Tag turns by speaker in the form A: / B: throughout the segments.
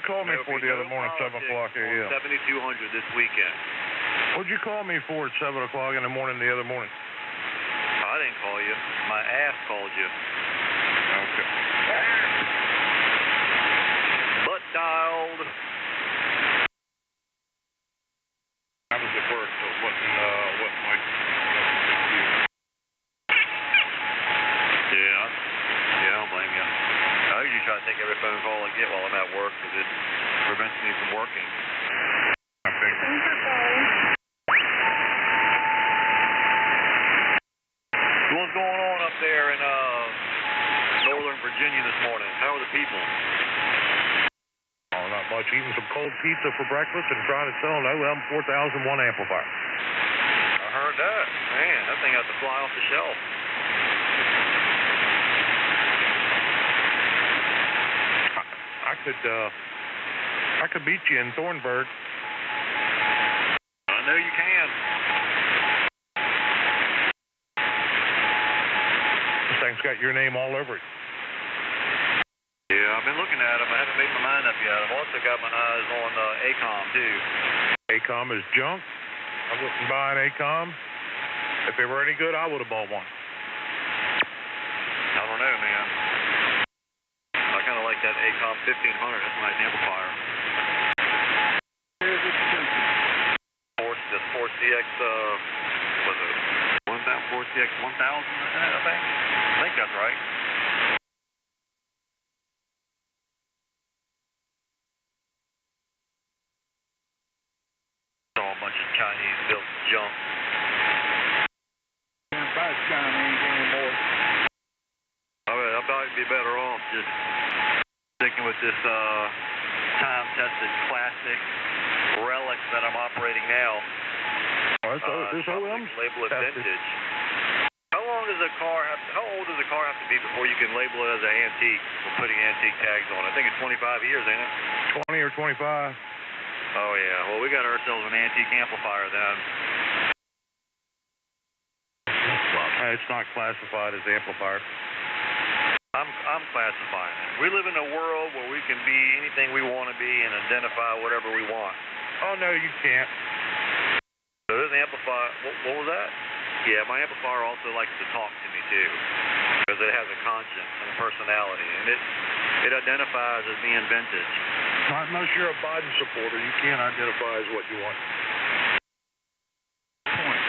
A: call me for the other morning at 7 o'clock a.m.?
B: 7200 this weekend.
A: What'd you call me for at 7 o'clock in the morning the other morning?
B: I didn't call you. My ass called you.
A: Okay.
B: Butt dialed.
A: I was at work, so it wasn't like you.
B: Yeah, I don't blame you. I usually try to take every phone call I get while I'm at work because it prevents me from working.
A: I think.
B: What's going on up there in Northern Virginia this morning? How are the people?
A: Oh, not much. Eating some cold pizza for breakfast and trying to sell an OM 4001 amplifier.
B: I heard that. Man, that thing has to fly off the shelf.
A: I could beat you in Thornburg.
B: I know you can.
A: This thing's got your name all over it.
B: Yeah, I've been looking at them. I haven't made my mind up yet. I've also got my eyes on ACOM, too.
A: ACOM is junk. I wouldn't buy an ACOM. If they were any good, I would have bought one.
B: I don't know, man. I kind of like that ACOM 1500. That's a nice amplifier. This 4CX, was it 4CX 1000, I think? I think that's right. All a bunch of Chinese-built junk.
C: Can't buy Chinese anymore.
B: I'll probably be better off just sticking with this time-tested classic relic that I'm operating now.
A: This OM's
B: label it
A: tested.
B: vintage. How old does a car have to be before you can label it as an antique for putting antique tags on? I think it's 25 years, ain't it?
A: 20 or 25.
B: Oh yeah. Well, we got ourselves an antique amplifier then.
A: It's not classified as amplifier.
B: I'm classifying it. We live in a world where we can be anything we want to be and identify whatever we want.
A: Oh no, you can't.
B: So this amplifier, what was that? Yeah, my amplifier also likes to talk to me too, because it has a conscience and a personality, and it identifies as being vintage.
A: Not unless you're a Biden supporter, you can't identify as what you want.
C: Point.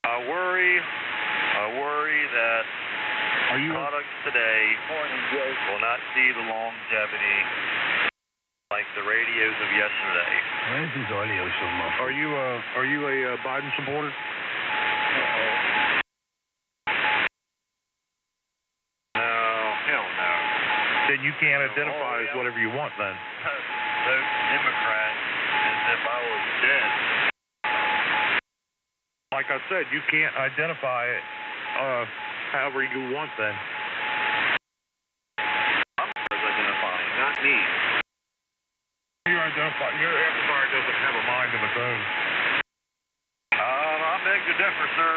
B: I worry that products today will not see the longevity like the radios of yesterday.
C: Where's his audio so much?
A: Are you a Biden supporter?
B: No, hell no.
A: Then you can't identify as whatever you want then.
B: Vote Democrat as if I was dead.
A: Like I said, you can't identify it however you want then.
B: I'm identifying, not me.
A: Your amplifier doesn't have a mind of its own.
B: I beg to differ, sir.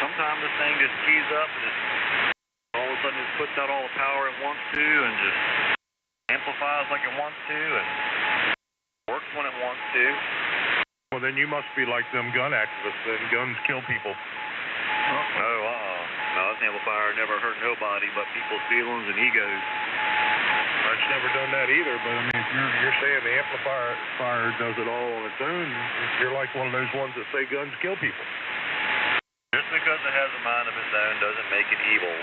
B: Sometimes this thing just keys up and it all of a sudden just puts out all the power it wants to and just amplifies like it wants to and works when it wants to.
A: Well, then you must be like them gun activists, then guns kill people.
B: No, this amplifier never hurt nobody but people's feelings and egos.
A: It's never done that either, but I mean, if you're saying the amplifier does it all on its own, you're like one of those ones that say guns kill people.
B: Just because it has a mind of its own doesn't make it evil.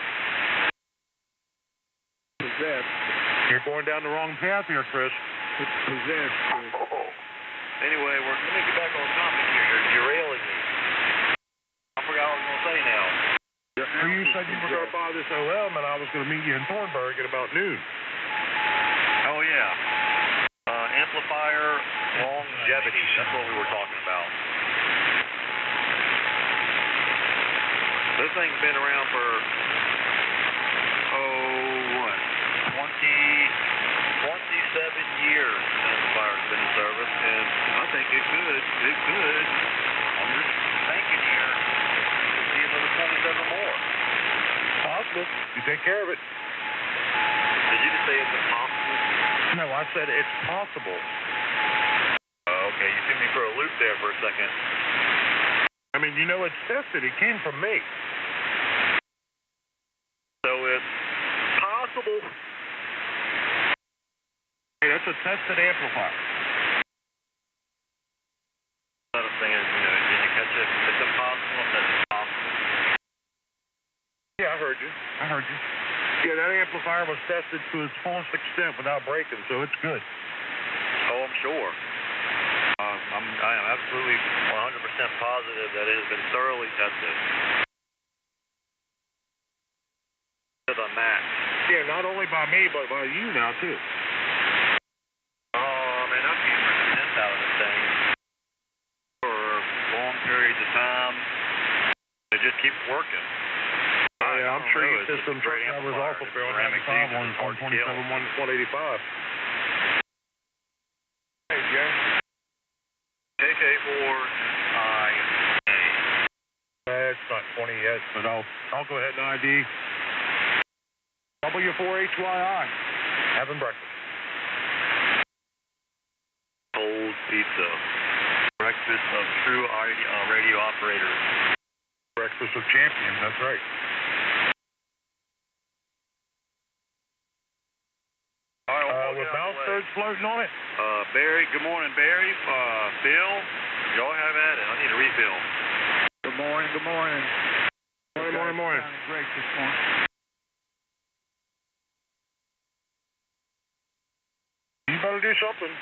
C: Possessed.
A: You're going down the wrong path here, Chris.
C: It's possessed.
B: Anyway, let me get back on topic here. You're derailing me. I forgot what I was going to say now.
A: Well, you said you were going to buy this OM, and I was going to meet you in Thornburg at about noon.
B: Oh, yeah. Amplifier longevity. That's what we were talking about. This thing's been around for, 27 years. The amplifier's been in service, and I think it could. I'm just thinking here. Could be another 27 more.
A: Possible. You take care of it.
B: Did you just say it's impossible?
A: No, I I said it's possible.
B: Okay, you threw me for a loop there for a second.
A: I mean, you know, it's tested. It came from me.
B: So it's possible.
A: Hey, that's a tested amplifier.
B: What I'm saying is, you know, did you catch it? It's impossible. It's possible.
A: Yeah, I heard you. Yeah, that amplifier was tested to its fullest extent without breaking, so it's good.
B: Oh, I'm sure. I am absolutely 100% positive that it has been thoroughly tested. To the max.
A: Yeah, not only by me, but by you now, too.
B: Oh, man, I've been ripping this out of this thing for long periods of time. It just keeps working.
A: Oh, yeah, I'm sure your
B: It's
A: system
B: a great
A: numbers
B: amplifier.
A: also
B: It's
A: failed
B: ceramic
A: every time
B: seams,
A: on
B: it's hard to
A: 127,
B: kill.
A: 185. Hey, Jay.
B: KK4I.
A: It's not 20 yet, but I'll go ahead and ID. W4HYI. Having breakfast.
B: Cold pizza. Breakfast of true radio operators.
A: Breakfast of champions, that's right.
B: All right,
A: With mouth surge floating on it?
B: Barry, good morning, Barry. Phil, y'all have at it. I need a refill.
C: Good morning.
A: Morning.
C: Sounding great this morning.
A: You better do something.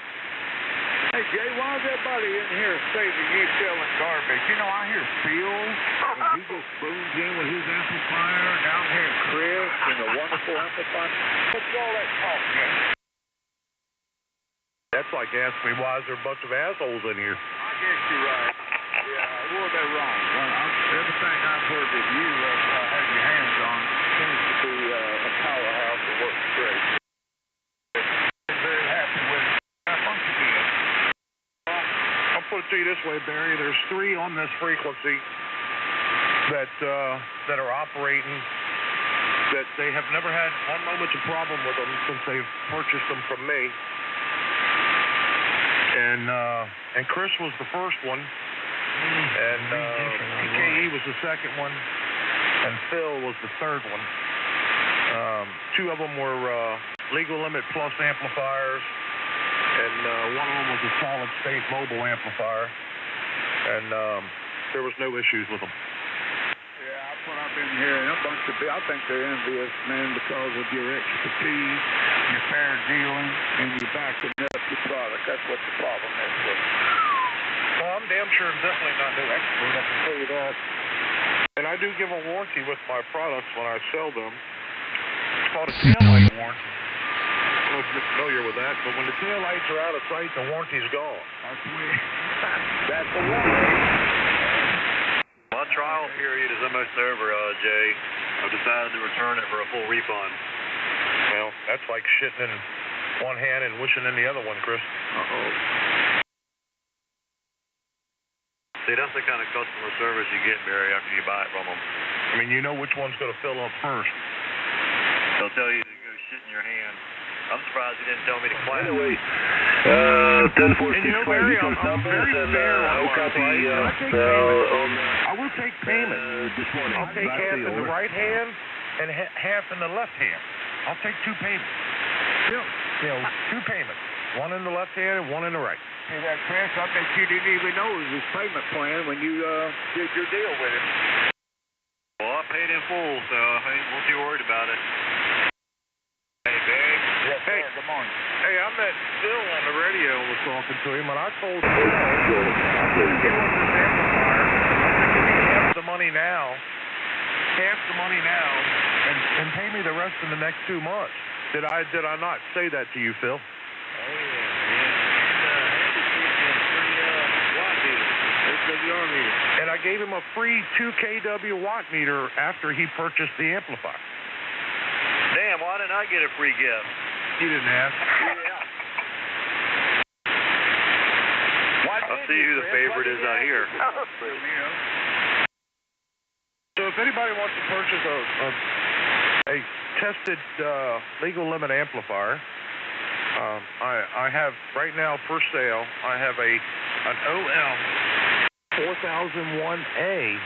C: Hey, Jay, why is everybody in here saying that you're selling garbage? You know, I hear Phil, and he just booms in with his amplifier, and I'm hearing Chris and the wonderful amplifier. What's all that talk, Jay?
A: That's like asking me why is there a bunch of assholes in here?
C: I guess you're right. Yeah, well, they're wrong. Everything I've heard that you have your hands on seems to be a powerhouse that works great. I'm very happy with it. How much it is?
A: I'll put it to you this way, Barry. There's 3 on this frequency that are operating that they have never had one moment of problem with them since they've purchased them from me. And Chris was the first one, and PKE was the second one, and Phil was the third one. 2 of them were legal limit plus amplifiers, and one of them was a solid state mobile amplifier, and there was no issues with them.
C: Yeah, that's what I've been hearing. A bunch of I think they're envious, man, because of your expertise, your fair dealing, and you backing up your product. That's what the problem is with it.
A: Well, I'm damn sure I'm definitely not no expert, I can tell you that. And I do give a warranty with my products when I sell them. It's called a taillight warranty. I don't know if you're familiar with that, but when the taillights are out of sight, the warranty's gone.
C: That's weird. That's the warranty.
B: My trial period is almost over, Jay. I've decided to return it for a full refund.
A: Well, that's like shitting in one hand and wishing in the other one, Chris.
C: Uh-oh.
B: See, that's the kind of customer service you get, Barry, after you buy it from them.
A: I mean, you know which one's going to fill up first.
B: They'll tell you to go shit in your hand. I'm surprised he didn't tell me to clap.
D: Anyway, 10-4-6,
A: And you know, Barry, I'm very fair on my
D: copy,
A: price. I take payment. I will take payment.
D: this morning.
A: I'll take half in the right hand and half in the left hand. I'll take 2 payments.
C: Yeah.
A: You know, 2 payments. One in the left hand and one in the right.
C: See that, Chris? I bet you didn't even know it was his payment plan when you did your deal with him.
B: Well, I paid in full, so I ain't too worried about it. Hey, Barry.
C: Yes,
A: Hey.
C: sir. Good morning.
A: Hey, I met Phil on the radio and was talking to him, and I told Phil, I'm going to give him this amplifier. I'm going to give you half the money now, and pay me the rest in the next 2 months. Did I not say that to you, Phil?
B: Oh, yeah.
A: And I gave him a free 2 kW watt meter after he purchased the amplifier.
B: Damn, why didn't I get a free gift?
A: You didn't ask.
B: I'll see who the favorite is out here.
A: So if anybody wants to purchase a tested legal limit amplifier, I have right now for sale. I have an OM 4001A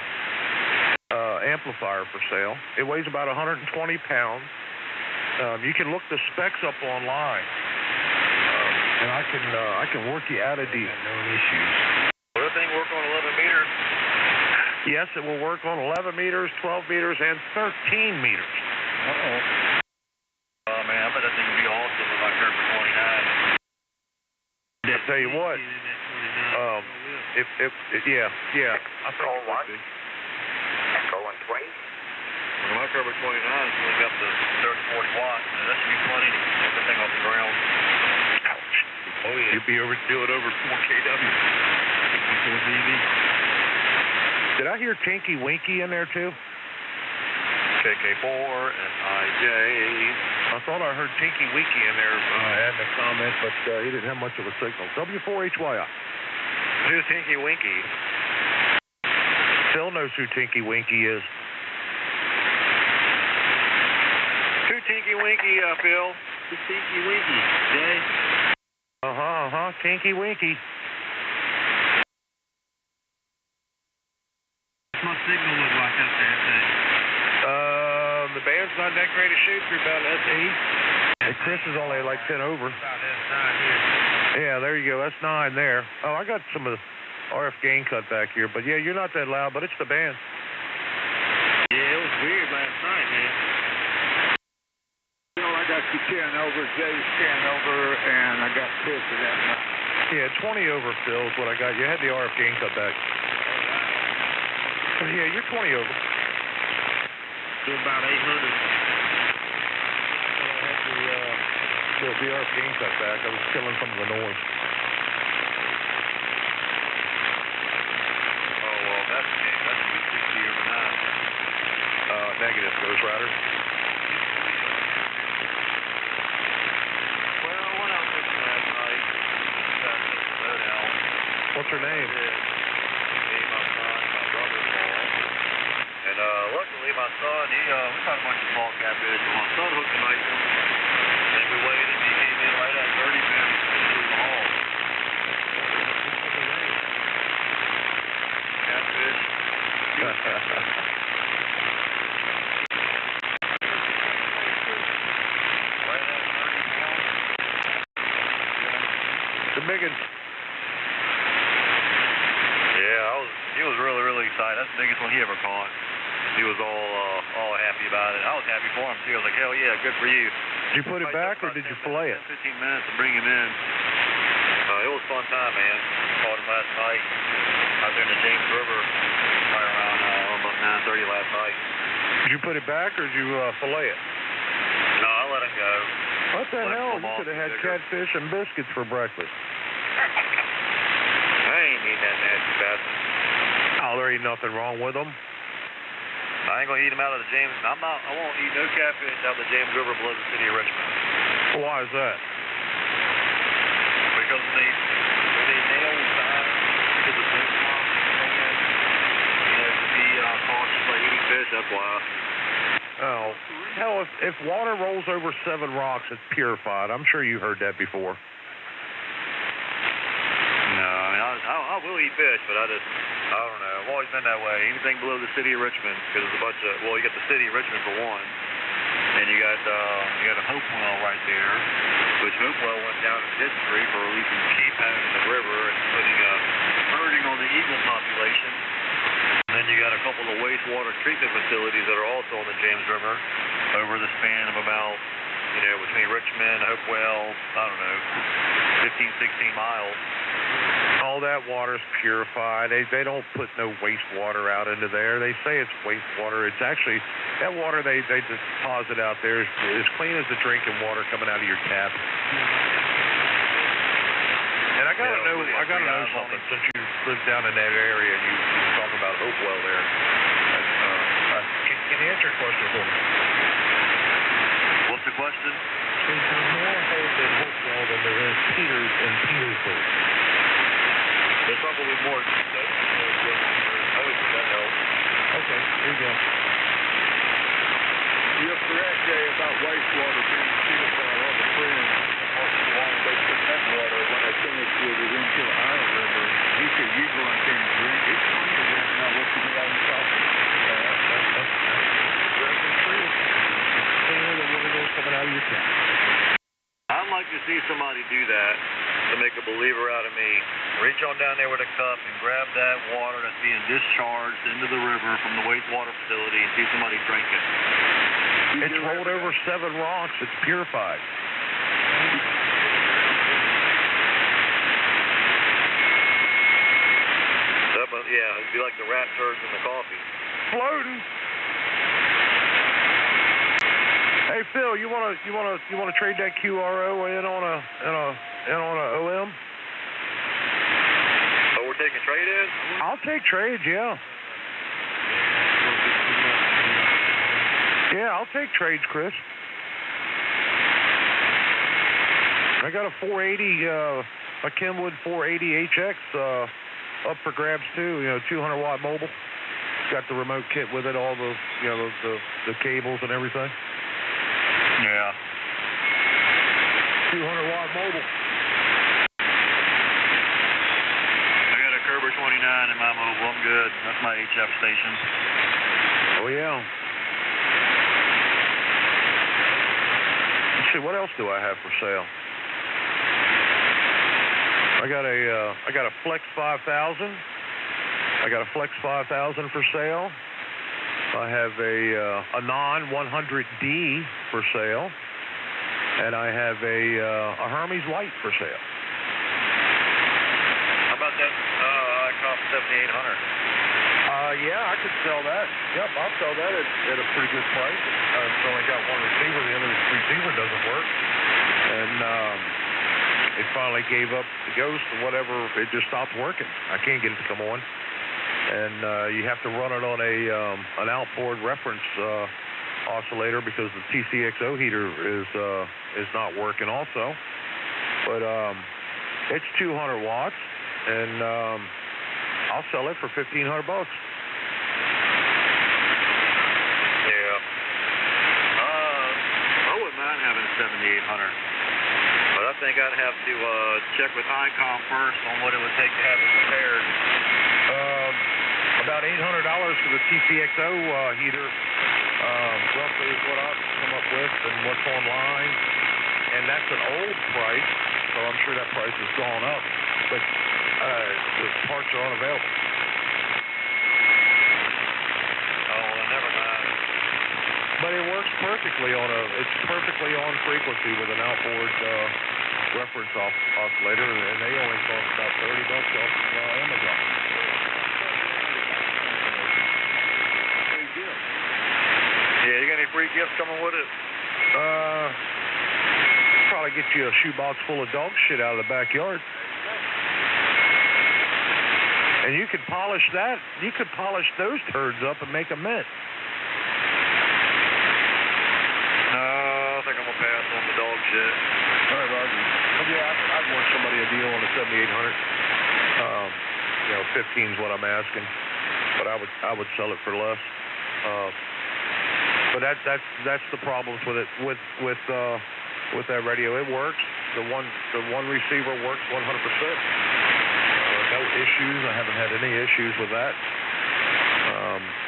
A: amplifier for sale. It weighs about 120 pounds. You can look the specs up online, and I can work you out a deal.
B: No issues. Will that thing work on 11 meters?
A: Yes, it will work on 11 meters, 12 meters, and 13 meters.
B: Oh man, I bet that thing would be awesome with my Kerber 29.
A: I tell you what, yeah. I think
C: Call
A: it would
C: one.
A: be.
C: Call 120.
B: Well, my Kerber 29 has only got the 30-40 watts, so that should be plenty to get the thing off the ground.
A: Ouch.
B: Oh yeah.
A: You'd be able to do it over 4 kW.
B: 54 EV.
A: Did I hear Tinky Winky in there too?
B: KK4 and IJ.
A: I thought I heard Tinky Winky in there adding a comment, but he didn't have much of a signal. W4HYI.
B: Who's Tinky Winky?
A: Phil knows who Tinky Winky is.
B: Who Tinky Winky, Phil? Who's Tinky Winky? Jay?
A: Tinky Winky.
B: What's my signal look like up there, thing?
A: The band's not in that great a shape. You're about S8. And Chris is only like 10 over.
B: About S9 here.
A: Yeah, there you go. S9 there. Oh, I got some of the RF gain cut back here. But yeah, you're not that loud, but it's the band.
B: Yeah, it was weird last night, man.
C: You know, I got you 10 over, Jay's 10 over, and I got Chris at that night.
A: Yeah, 20 over, Phil, is what I got. You had the RF gain cut back. Yeah, you're 20 over.
B: To about 800.
A: I had the RF gain cut back. I was killing some of the noise.
B: Oh, well, that's the game. That should be 60 over 9.
A: Negative, Ghost Rider.
B: Well, when I was looking last night, got to slow down.
A: What's her name?
B: Me, my son, my brother-in-law. And luckily, my son, we caught a bunch of small catfish. And my son hooked a nice one. And we weighed him. He came in right at 30 pounds. Through the hall. Catfish.
A: The biggest.
B: Yeah, he was really, really excited. That's the biggest one he ever caught. He was all happy about it. I was happy for him too. I was like, hell yeah, good for you.
A: Did you put it back or did you fillet it?
B: 15 minutes to bring him in. It was a fun time, man. Caught him last night out there in the James River, right around about 9:30 last night.
A: Did you put it back or did you fillet it?
B: No, I let him go.
A: What the hell? You could have had catfish and biscuits for breakfast.
B: I ain't eating that nasty bastard.
A: Oh, there ain't nothing wrong with them.
B: I ain't gonna eat them out of the James. I won't eat no catfish out of the James River below the city of Richmond.
A: Why is that?
B: Because they nail inside to the boat pond, to be cautious by eating fish. That's why.
A: Oh, hell, if water rolls over 7 rocks, it's purified. I'm sure you heard that before.
B: No, I mean, I will eat fish, but I don't know. I've always been that way. Anything below the city of Richmond, because there's a bunch of, well, you got the city of Richmond for one, and you got a Hopewell right there, which Hopewell went down in history for releasing ketone in the river and hurting on the eagle population. And then you got a couple of wastewater treatment facilities that are also on the James River over the span of about, between Richmond, Hopewell, I don't know, 15, 16 miles.
A: All that water's purified. They don't put no wastewater out into there. They say it's wastewater. It's actually, that water they deposit out there is as clean as the drinking water coming out of your tap. And I gotta know something, since you live down in that area and you talk about Hopewell there. Can you answer a question for me?
B: What's the question?
A: Is there more hope in Hopewell than there is Peters in Petersburg?
B: There's probably more. That helps.
A: Okay, here you go.
C: You're correct, Jay, about wastewater being purified. I have a friend water when I finished with it into the Iowa River. He said, you go out there and drink. It's cleaner than what you get out in South
A: Cleaner than what it is coming out of your tank.
B: I'd like to see somebody do that to make a believer out of me. Reach on down there with a cup and grab that water that's being discharged into the river from the wastewater facility and see somebody drink it.
A: It's rolled over 7 rocks. It's purified.
B: Yeah, it'd be like the rat turds in the coffee.
A: Floating. Hey Phil, you wanna trade that QRO in on a OM?
B: Oh, we're taking trade in?
A: I'll take trades, yeah. Yeah, I'll take trades, Chris. I got a 480, a Kenwood 480 HX up for grabs too. 200 watt mobile. Got the remote kit with it, all the the cables and everything.
B: Yeah.
A: 200 watt mobile.
B: I got a Kerber 29 in my mobile. I'm good. That's my HF station.
A: Oh yeah. Let's see, what else do I have for sale? I got a Flex 5000. I got a Flex 5000 for sale. I have a non 100D for sale, and I have a Hermes Light for sale.
B: How about that ICOM 7800?
A: Yeah, I could sell that. Yep, I'll sell that at a pretty good price. I've only got one receiver. The other receiver doesn't work, and it finally gave up the ghost or whatever. It just stopped working. I can't get it to come on. And you have to run it on an outboard reference oscillator because the TCXO heater is not working also. But it's 200 watts, and I'll sell it for $1,500.
B: Yeah. I wouldn't mind having a 7800. But I think I'd have to check with ICOM first on what it would take to have it repaired.
A: About $800 for the TCXO heater, roughly is what I've come up with and what's online. And that's an old price, so I'm sure that price has gone up. But the parts are unavailable.
B: Oh, well, never mind.
A: But it works perfectly it's perfectly on frequency with an outboard reference oscillator, and they only cost about $30 off Amazon.
B: Yeah, you got any free gifts coming with it?
A: Probably get you a shoebox full of dog shit out of the backyard. And you could polish that. You could polish those turds up and make a mint.
B: No, I think I'm going to pass on the dog shit.
A: All right, Roger. Yeah, I'd work somebody a deal on the 7800. 15 is what I'm asking, but I would sell it for less. But that's the problems with it with that radio. It works. The one receiver works 100%. No issues. I haven't had any issues with that.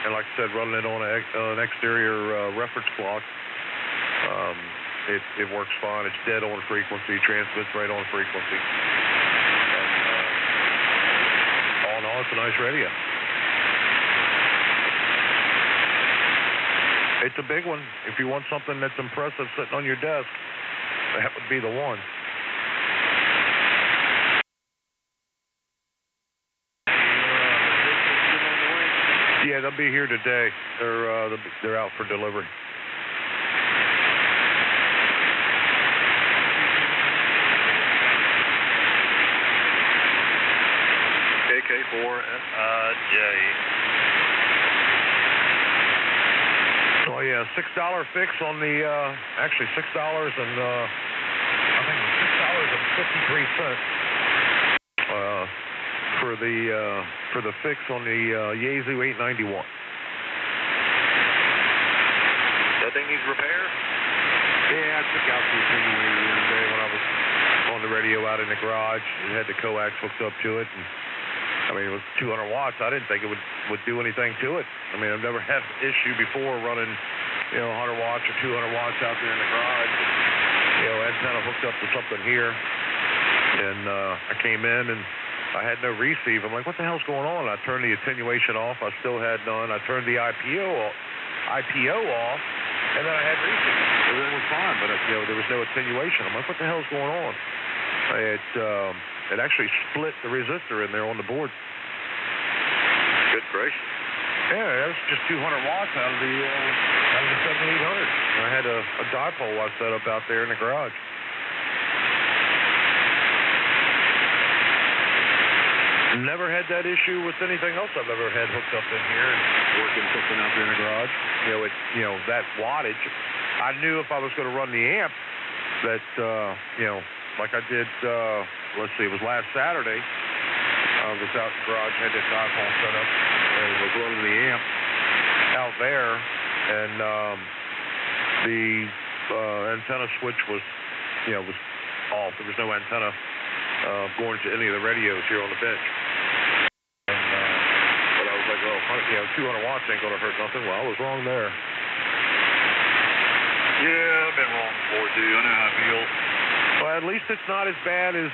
A: And like I said, running it on an exterior reference clock, it works fine. It's dead on frequency. Transmits right on frequency. And all in all, it's a nice radio. It's a big one. If you want something that's impressive sitting on your desk, that would be the one. Yeah, they'll be here today. They're out for delivery.
B: KK4SIJ.
A: Oh yeah, $6 fix on the actually $6 and I think $6.53 for the fix on the Yaesu 891.
B: That thing needs repair?
A: Yeah, I took out the attenuator the other day when I was on on the radio out in the garage. It had the coax hooked up to it. And, I mean, it was 200 watts. I didn't think it would do anything to it. I mean, I've never had an issue before running, 100 watts or 200 watts out there in the garage. Antenna hooked up to something here. And I came in and I had no receive. I'm like, what the hell's going on? I turned the attenuation off. I still had none. I turned the IPO off, and then I had receive. Everything was fine, but there was no attenuation. I'm like, what the hell's going on? It actually split the resistor in there on the board.
B: Good gracious.
A: Yeah, that was just 200 watts out of the 7800. I had a dipole I set up out there in the garage. Never had that issue with anything else I've ever had hooked up in here and working something out there in the garage. That wattage. I knew if I was going to run the amp that, like I did, let's see, it was last Saturday. I was out in the garage, had that dipole set up, and was running the amp out there, and the antenna switch was off. There was no antenna going to any of the radios here on the bench. And, but I was like, well, 200 watts ain't going to hurt nothing. Well, I was wrong there.
B: Yeah, I've been wrong before, too. I know how it feels.
A: Well, at least it's not as bad as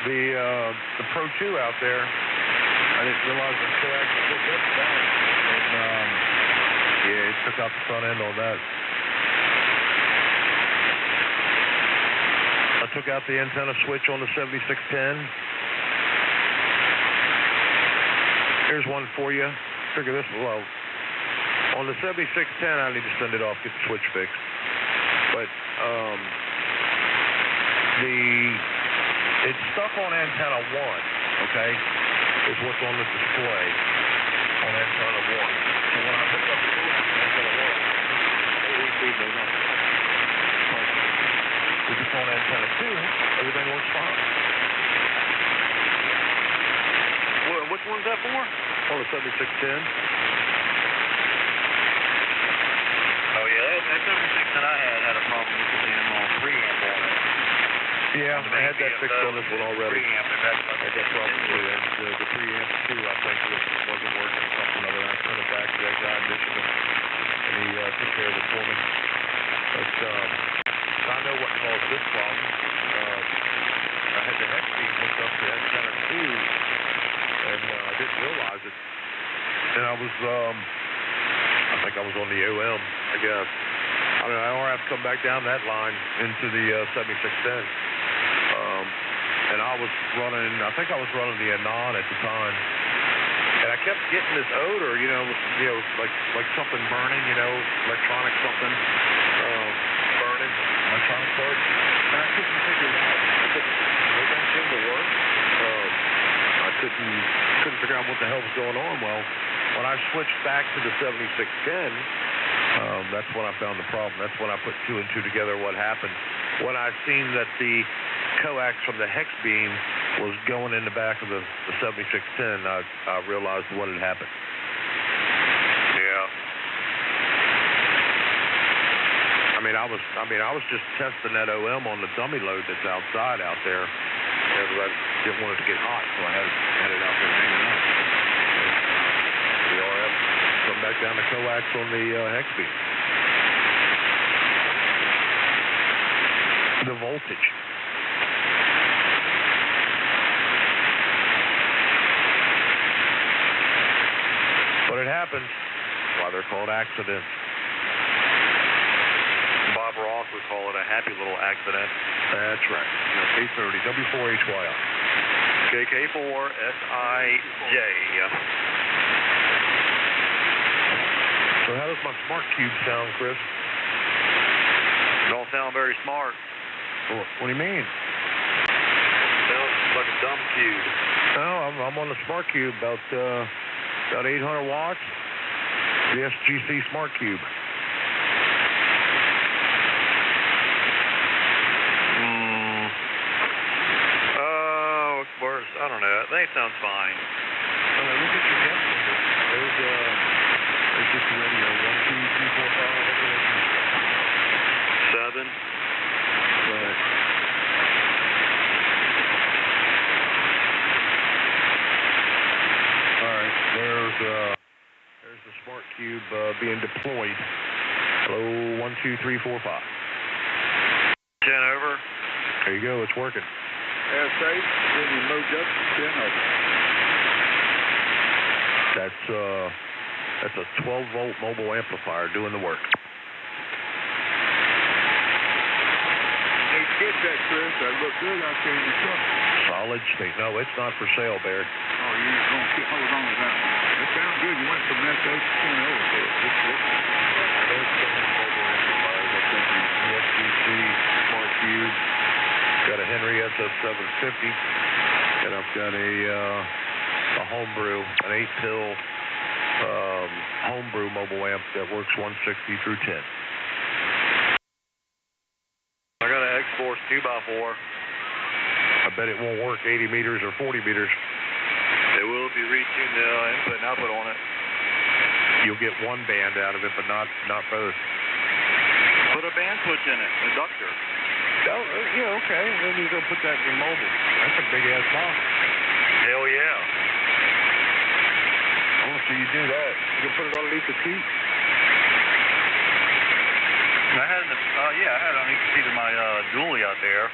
A: the Pro 2 out there. I didn't realize the coax was hooked up to that. And, yeah, it took out the front end on that. I took out the antenna switch on the 7610. Here's one for you. Figure this low. On the 7610, I need to send it off, get the switch fixed. But it's stuck on antenna 1, okay, is what's on the display on antenna 1. So when I hook up the coax to antenna 1, it receives no nothing. If it's on antenna 2, everything works fine.
B: Which one's that for?
A: On the 7610.
B: Oh, yeah, that 76 that I had a problem with the damn preamp on it.
A: Yeah, I had that fixed on this one already.
B: Preamp,
A: I had that problem too. And the preamp too, I think, wasn't working or something other. I sent it back to that guy in Michigan, and he took care of it for me. But I know what caused this problem. I had the hex beam hooked up to antenna 2, and I didn't realize it. And I think I was on the OM, I guess. I don't know, I have to come back down that line into the 7610. And I think I was running the Anon at the time. And I kept getting this odor, like something burning, electronic something burning, electronic part. And I couldn't figure it out. It didn't seem to work. I couldn't figure out what the hell was going on. Well, when I switched back to the 7610, that's when I found the problem. That's when I put 2 and 2 together what happened. When I seen that the coax from the hex beam was going in the back of the 7610, I realized what had happened.
B: Yeah.
A: I was just testing that OM on the dummy load that's outside out there. Because I didn't want it to get hot, so I had it out there hanging out. The RF come back down the coax on the hex beam. The voltage. But it happens. That's why they're called accidents.
B: Bob Ross would call it a happy little accident.
A: That's right. K30, W4HYI.
B: KK4SIJ.
A: So how does my smart cube sound, Chris?
B: Don't sound very smart.
A: What do you mean?
B: Sounds like a dumb cube.
A: No, I'm on the smart cube, about 800 watts. The S.G.C. smart cube.
B: I don't know. They sound fine.
A: Look at your depth meter. There's just the radio. 1, 2, 3, 4, 5.
B: 7.
A: Right. there's the smart cube being deployed. Hello, 1, 2, 3, 4, 5.
B: 10 over.
A: There you go, it's working.
C: Air safe, engine moved up, 10 over.
A: That's a 12-volt mobile amplifier doing the work.
C: Need to get that, Chris. That looked good out there in the truck.
A: Solid state. No, it's not for sale, Baird.
C: Oh, you're going to hold on to that one. It sounds good. You went from that to 10 over to it. It's good.
A: There's some mobile amplifiers. I've got the F.C.C Smart Cube. Got a Henry SS750. And I've got a homebrew, an 8-pill homebrew mobile amp that works 160 through 10.
B: I got an X-Force 2x4.
A: I bet it won't work 80 meters or 40 meters.
B: It will be reaching the input and output on it.
A: You'll get one band out of it, but not both.
B: Put a band switch in it, an inductor.
A: Oh, yeah, okay. Then you go put that in your mobile. That's a big-ass box.
B: Hell yeah.
A: Oh, so you do that. You can put it underneath the seat.
B: I had it underneath the seat of my dually out there. Of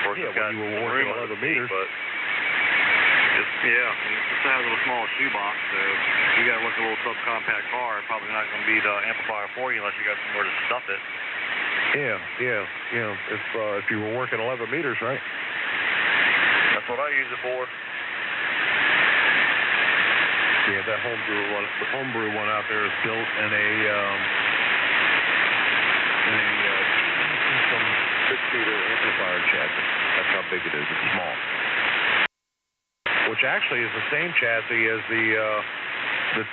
B: course,
A: Yeah,
B: it's got
A: when you were working 11 meters.
B: But it's the size of a small shoebox, so you got to look at a little subcompact car. It's probably not going to be the amplifier for you unless you got somewhere to stuff it.
A: Yeah. If you were working 11 meters, right?
B: That's what I use it for.
A: Yeah, that homebrew one out there is built in a some 6-meter amplifier chassis. That's how big it is. It's small. Which actually is the same chassis as the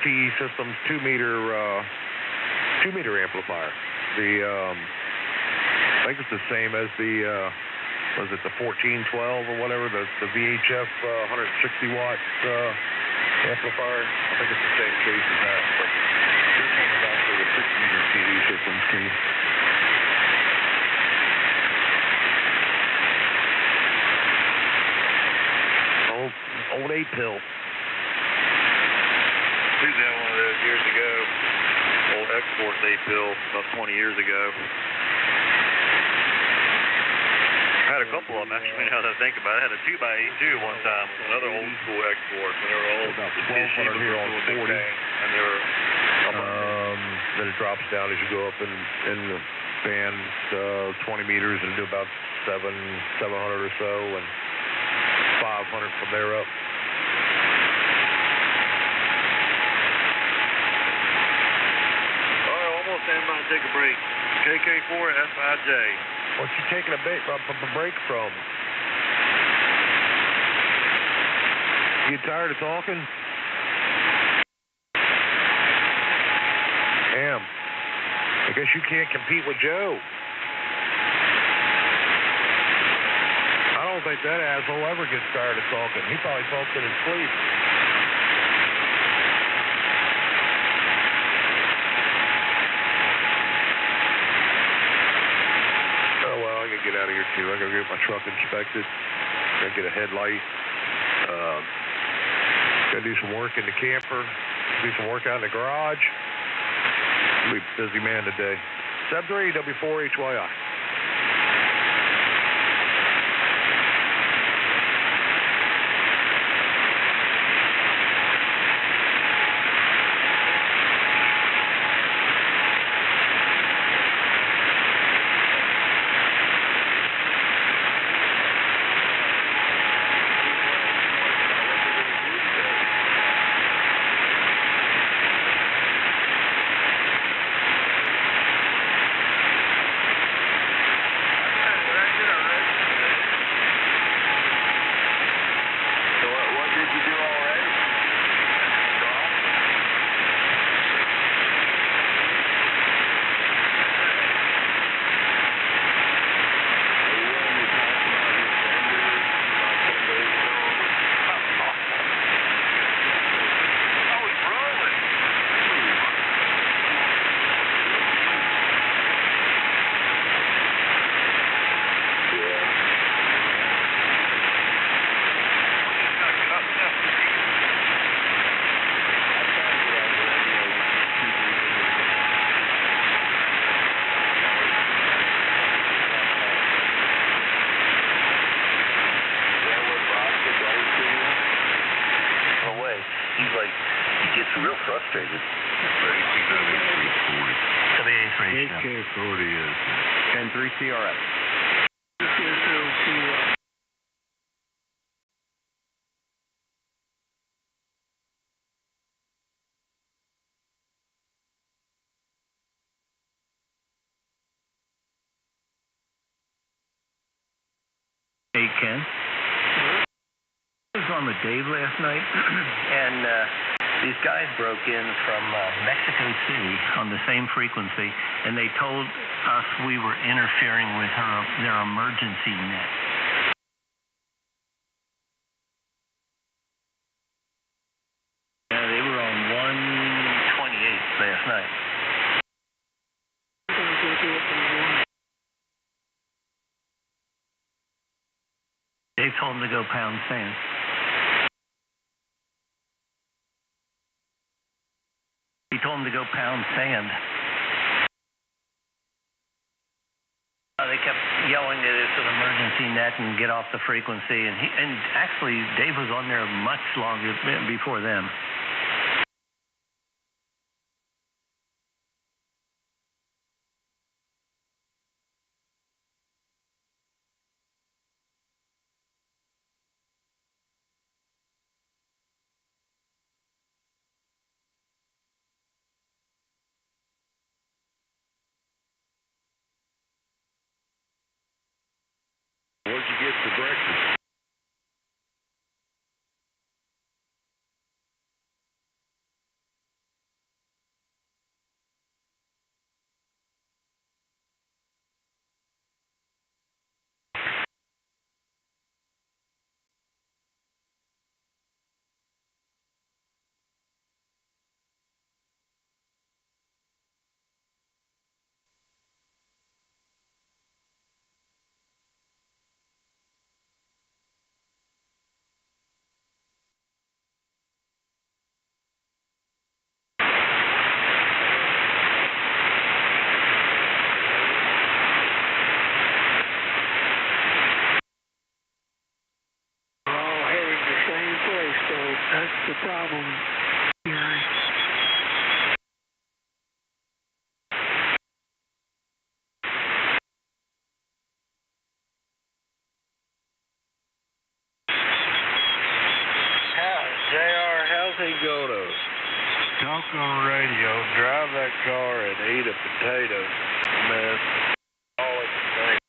A: TE Systems 2-meter amplifier. I think it's the same as the was it the 1412 or whatever, the VHF 160 watt amplifier. I think it's the same case as that. But this one is actually the 6-meter TE Systems case. Old 8-pill.
B: Susan had one of those years ago. Old X-Force 8-pill, about 20 years ago. I had a couple of them, actually, now that I think about it. I had a 2x8 too one time, another old school X-Force. When they were old,
A: about 1200 here on 40.
B: And they were
A: then it drops down as you go up in the band 20 meters and do about 700 or so, and 500 from there up.
B: All right, almost stand by and take a break. KK4 S5J.
A: What you taking a break from? You tired of talking? Damn. I guess you can't compete with Joe. I don't think that asshole ever gets tired of talking. He probably talks in his sleep. Oh, well, I gotta get out of here, too. I gotta get my truck inspected. Gotta get a headlight. Gotta do some work in the camper. Do some work out in the garage. I'll be a busy man today. 73 W4HYI.
D: real frustrated.
E: To the A3.
C: AK-40 is
B: 10-3 CRS.
E: Hey, Ken. I was on with Dave last night, and these guys broke in from Mexico City on the same frequency, and they told us we were interfering with their emergency net. Yeah, they were on 128 last night. Dave told them to go pound sand. He told them to go pound sand. They kept yelling that it's an emergency net and get off the frequency. And actually, Dave was on there much longer before them.
C: What'd you get for breakfast?
F: That's the problem. Yeah.
C: JR, how's he go to talk on radio, drive that car, and eat a potato mess all at the same?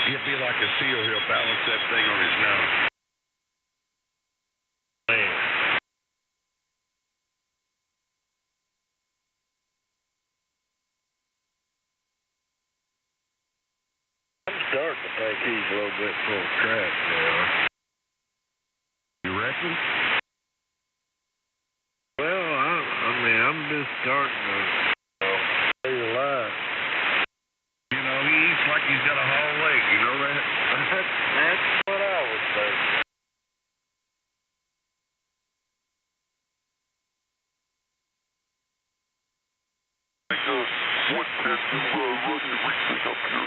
C: He'll be like a seal. He'll balance that thing on his nose. Man. I'm starting to think he's a little bit full of crap, JR. You reckon? Well, I mean, I'm just starting to say a lie. You know, he eats like he's got a whole leg, you know that? That's what I would say.
D: What did you run the reaching up here?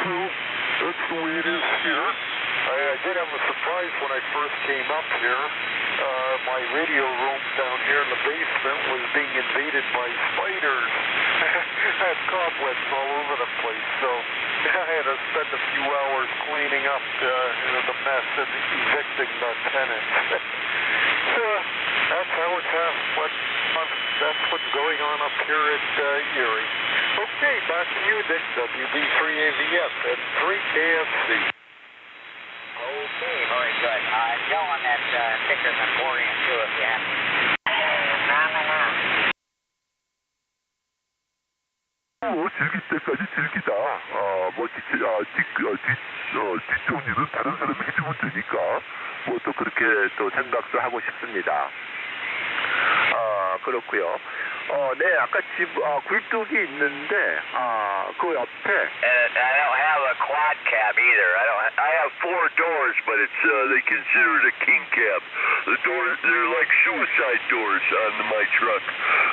D: Well, that's the way it is here. I did have a surprise when I first came up here. My radio room down here in the basement was being invaded by spiders. I had cobwebs all over the place, so I had to spend a few hours cleaning up the mess and evicting the tenants. That's how it's that's what's going on up here at Erie. Okay, back to you, Dick. WB3AVF and 3KFC.
G: Okay, very good. Joe on that sticker is Emporium too, if you have.
D: 즐길 때까지 즐기다. 뒷정리는 다른 사람이 해주면 되니까. 뭐 또 그렇게 또 생각도 하고 싶습니다. 그렇고요. 네, 아까 굴뚝이 있는데, 그 옆에. And I don't have a quad cab either. I have 4 doors, but it's they consider it a king cab. The doors, they're like suicide doors on my truck.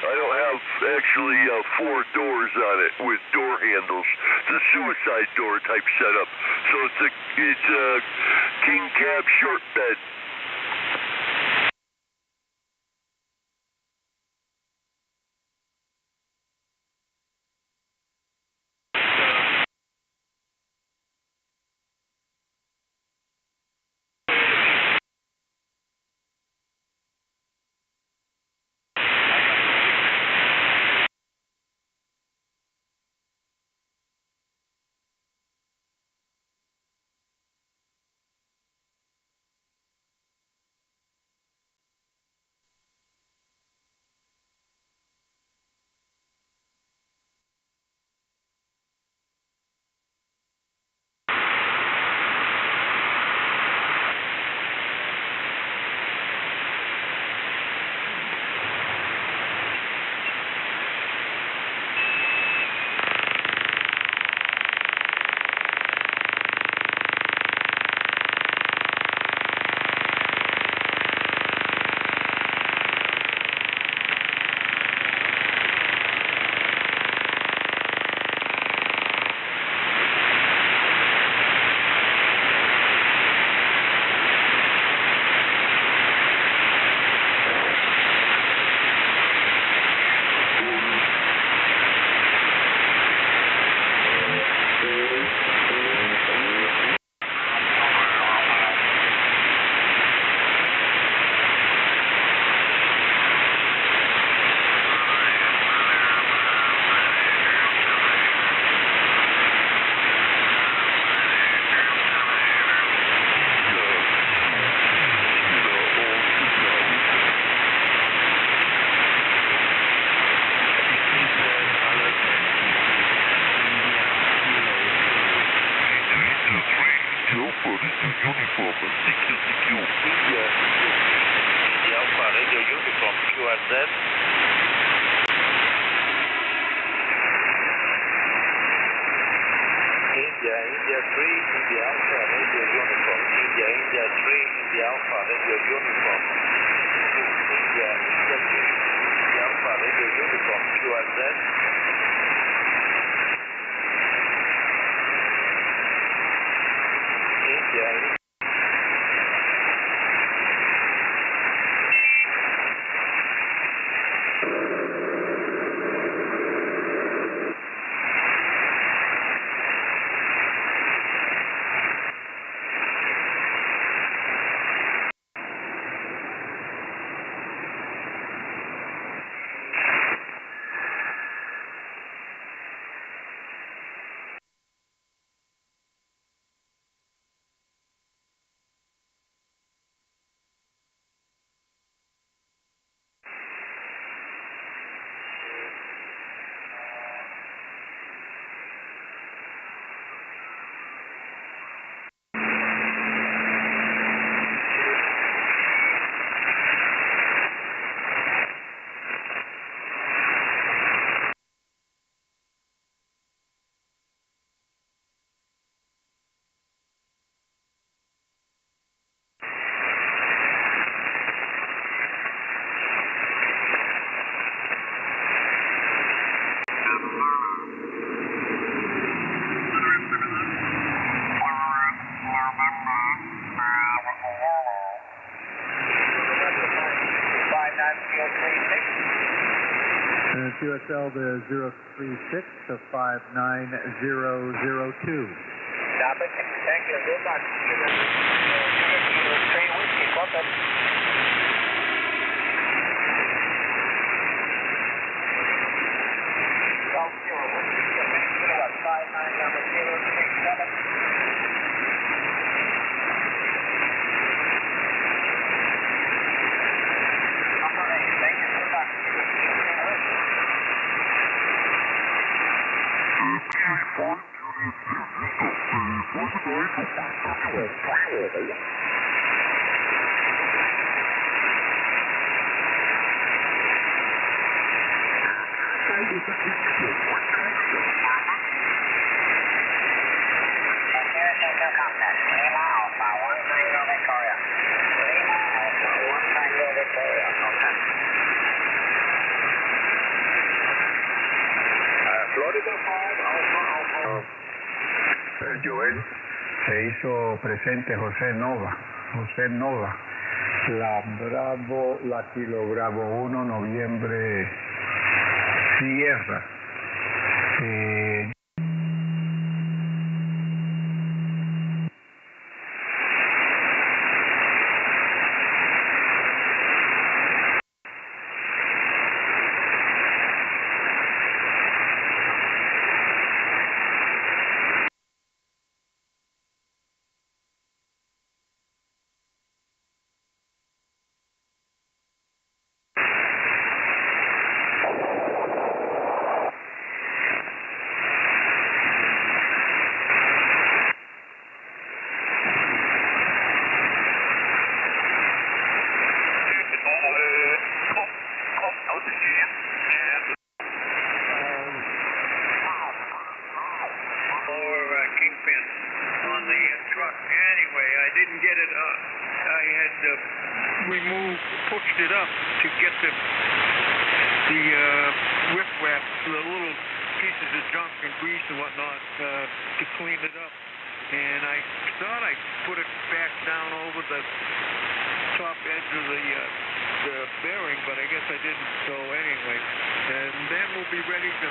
D: I don't have actually 4 doors on it with door handles. It's a suicide door type setup. So it's a king cab short bed. uniform. CQ.
B: India Alpha Radio Uniform QRZ. India 3, India Alpha Radio Uniform. India 3, India Alpha Radio Uniform. India 3, India Alpha Radio Uniform QRZ. India.
H: QSL to 036 to 59002.
G: Copy. Thank you. Good luck. Train whiskey, Corporate. South Zero Whiskey, maintain at 59 number 067.
C: Joel, se hizo presente José Nova, la Bravo, la Kilo Bravo 1, noviembre, Sierra.
F: Pushed it up to get the riprap, the little pieces of junk and grease and whatnot to clean it up. And I thought I put it back down over the top edge of the bearing, but I guess I didn't. So anyway, and then we'll be ready to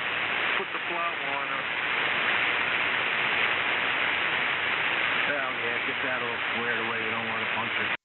F: put the plow on.
E: Well, yeah, get that all squared away. You don't want to puncture it.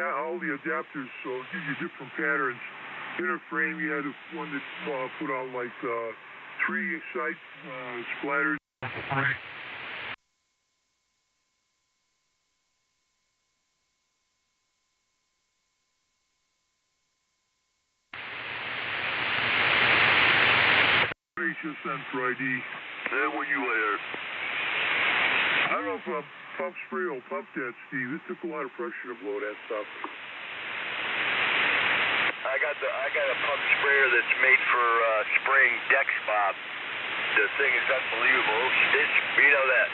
A: all the adapters, so it gives you different patterns. In a frame, you had one that put on like 3 sight splatters. For ID.
D: And when you later.
A: I don't know if a pump spray will pump that, Steve. It took a lot of pressure to blow that stuff.
D: I got a pump sprayer that's made for spraying deck spot. The thing is unbelievable. It's you know that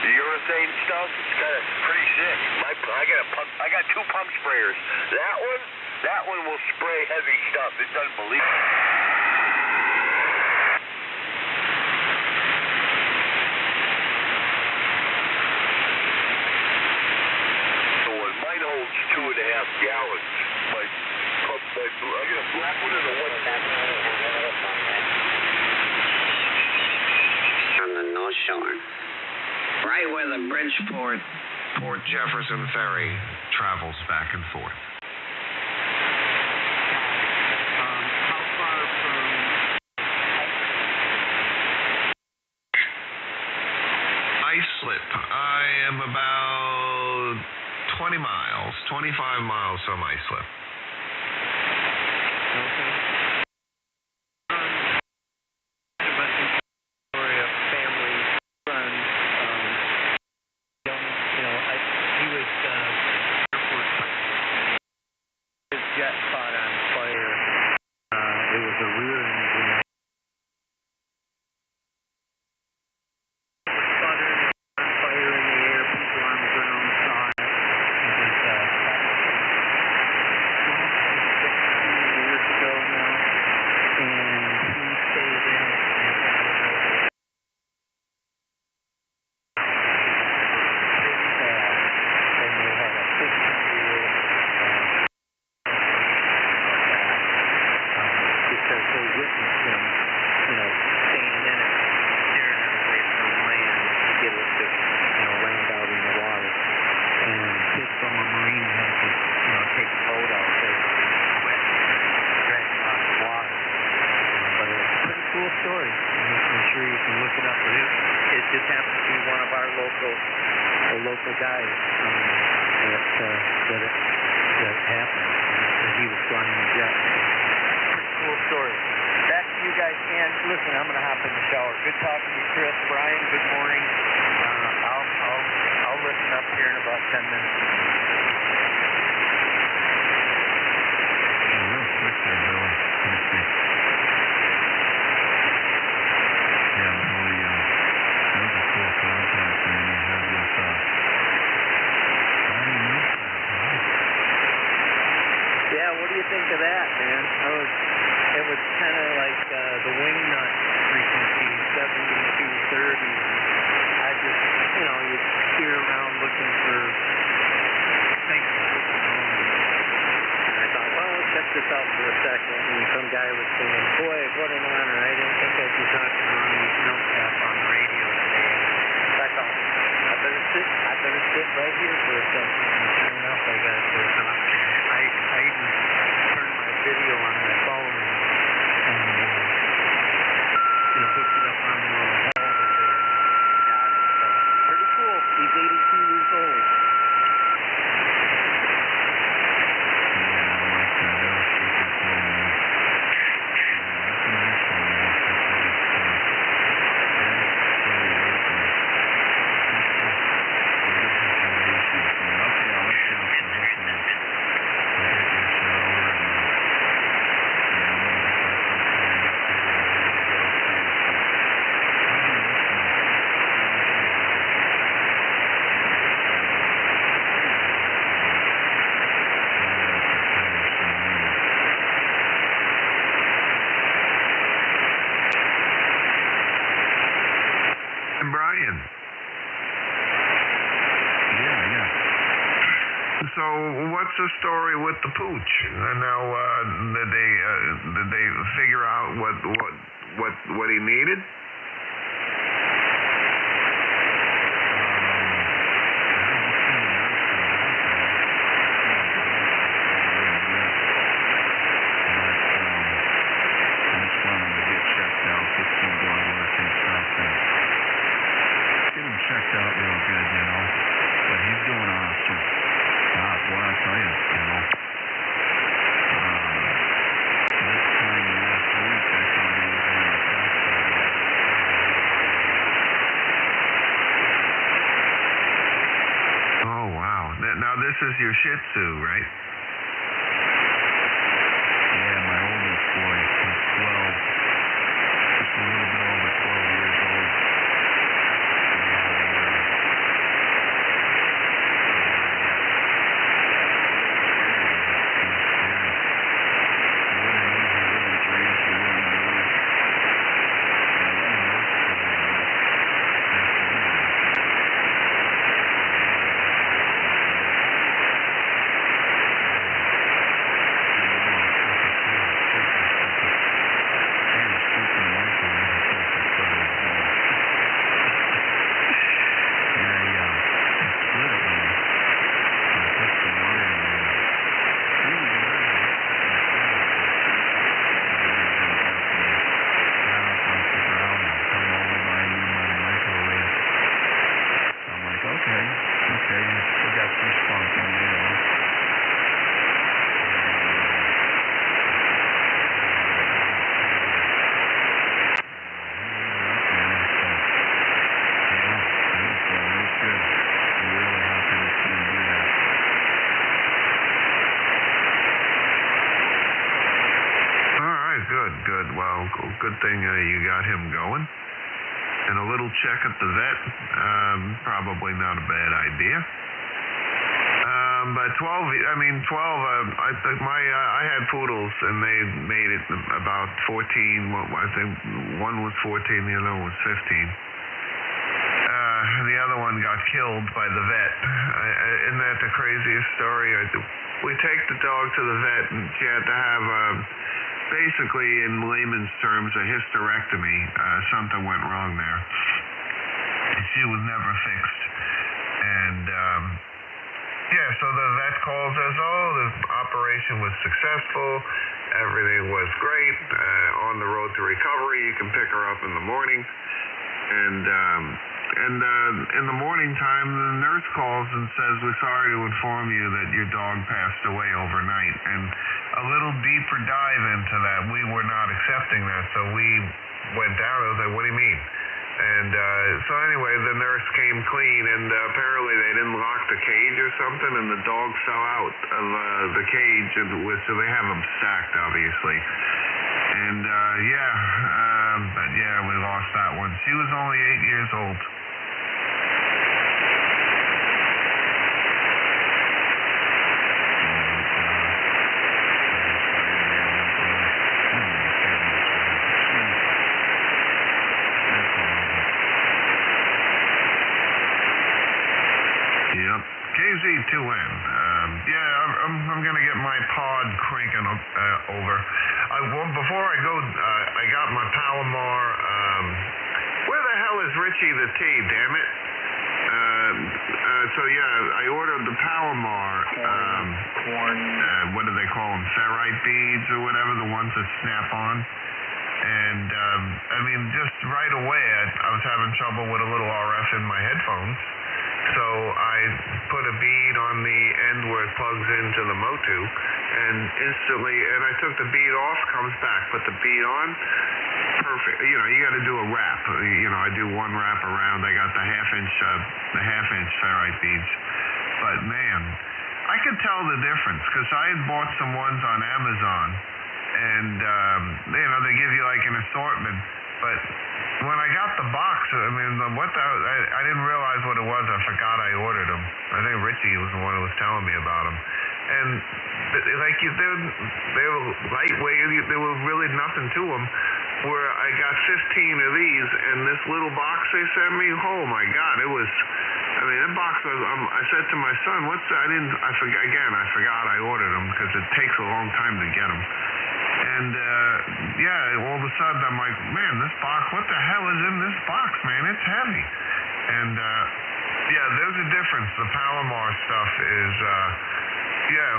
D: the urethane stuff. It's kind of pretty sick. I got 2 pump sprayers. That one will spray heavy stuff. It's unbelievable. So mine holds 2.5 gallons. I got a black one and a white one.
I: On the North Shore, right where the Bridgeport
J: Port Jefferson ferry travels back and forth.
F: How far from...
J: Ice slip. I am about 20 miles, 25 miles from ice slip.
F: Okay.
E: Story of family, son, young, he was airport. His jet caught on fire. It was a rear engine. Sputtering on fire in the air. People on the ground saw it. It was 16 years ago now, and he stayed in it and got it over. And they had a 50-year because they witnessed him, staying in it, steering it away from land to get it to, land out in the water. And kids from a marine had to, take a boat out there, wet, drag it out of the water. But it's a pretty cool story. I'm sure you can look it up. But it just happened to be one of our local guys that happened. And he was flying a jet. Pretty cool story. Back to you guys, and listen, I'm going to hop in the shower. Good talking to you, Chris. Brian, good morning. I'll listen up here in about 10 minutes.
J: Real quick there, Billy. Let me see. Yeah, Billy, that was a cool contact, man. You have this,
E: Yeah, what do you think of that, man? It was kind of like the wing nut frequency, 7230. I just, you steer around looking for things to put them on. And I thought, well, let's check this out for a second. And some guy was saying, boy, what an honor. I didn't think I'd be talking to Ronnie Snowcap on the radio today. So I thought, I better sit right here for a second. And sure enough, I got to talk to him. I even turned my video on my phone and hooked it up on the little holder there. Got it. So pretty cool. He's 82 years old.
J: Brian. Yeah. So, what's the story with the pooch? Now, did they figure out what he needed? this is your Shih Tzu, right?
B: Yeah, my oldest boy, he's 12. Just a little bit over 12 years old.
J: Good. Well, good thing you got him going. And a little check at the vet, probably not a bad idea. But 12, I had poodles, and they made it about 14. I think one was 14, the other one was 15. The other one got killed by the vet. Isn't that the craziest story? We take the dog to the vet, and she had to have basically, in layman's terms, a hysterectomy. Something went wrong there. She was never fixed. And, so the vet calls us, the operation was successful. Everything was great. On the road to recovery, you can pick her up in the morning. And in the morning time, the nurse calls and says, "We're sorry to inform you that your dog passed away overnight." And a little deeper dive into that, we were not accepting that, so we went down. I was like, "What do you mean?" And so anyway, the nurse came clean, and apparently they didn't lock the cage or something, and the dog fell out of the cage, so they have them stacked, obviously. And but we lost that one. She was only 8 years old. Yep. KZ2N. I'm going to get my pod cranking over. Before I go, I got my Palomar. Where the hell is Richie the T, damn it? I ordered the Palomar. What do they call them? Ferrite beads or whatever, the ones that snap on. And, just right away, I was having trouble with a little RF in my headphones. So I put a bead on the end where it plugs into the Motu, and instantly, and I took the bead off, comes back, put the bead on, perfect. You got to do a wrap. I do one wrap around. I got the half inch ferrite beads. But man, I could tell the difference because I had bought some ones on Amazon, and they give you like an assortment, but when I got the box, I didn't realize what it was. I forgot I ordered them. I think Richie was the one who was telling me about them. And they were lightweight. There was really nothing to them. Where I got 15 of these, and this little box they sent me, oh my God, it was. That box was. I said to my son, I forgot I ordered them because it takes a long time to get them. And all of a sudden I'm like, man, this box, what the hell is in this box, man? It's heavy. And there's a difference. The Palomar stuff is,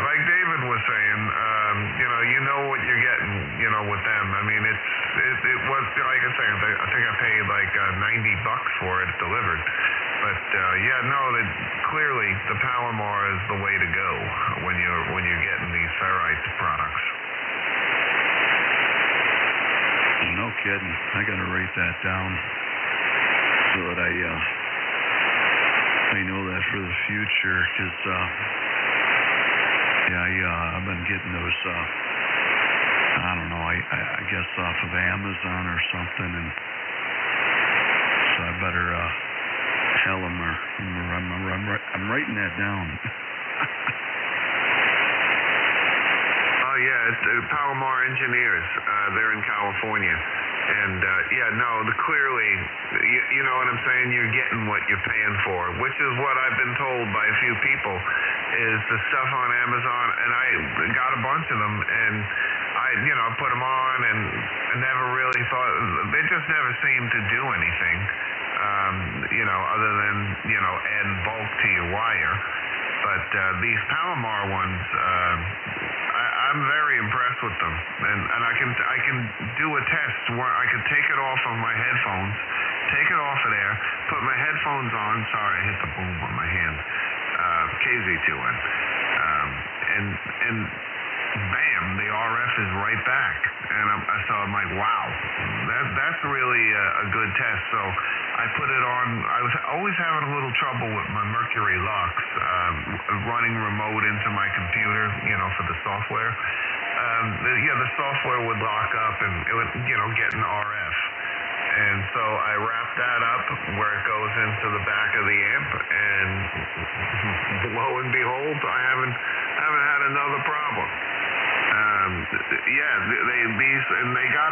J: like David was saying, you know what you're getting, with them. It was, like I say, I think I paid like $90 for it delivered. But clearly the Palomar is the way to go when you're getting these ferrite products.
B: No kidding. I got to write that down so that I know that for the future, because
K: Yeah, I've been getting those, I don't know, I guess off of Amazon or something, and so I better tell them, or I'm writing that down.
J: Oh, yeah, it's Palomar Engineers. They're in California. And, clearly, you know what I'm saying? You're getting what you're paying for, which is what I've been told by a few people, is the stuff on Amazon, and I got a bunch of them, and I put them on, and I never really thought, they just never seemed to do anything, other than, add bulk to your wire. But these Palomar ones, I'm very impressed with them, and I can do a test where I can take it off of my headphones, take it off of there, put my headphones on. Sorry, I hit the boom on my hand. KZ2N, and bam, the RF is right back, and so I'm like, wow, that's really a good test. So I put it on. I was always having a little trouble with my Mercury Lux, running remote into my computer, for the software. The software would lock up, and it would, get an RF. And so I wrapped that up where it goes into the back of the amp, and lo and behold, I haven't had another problem. They got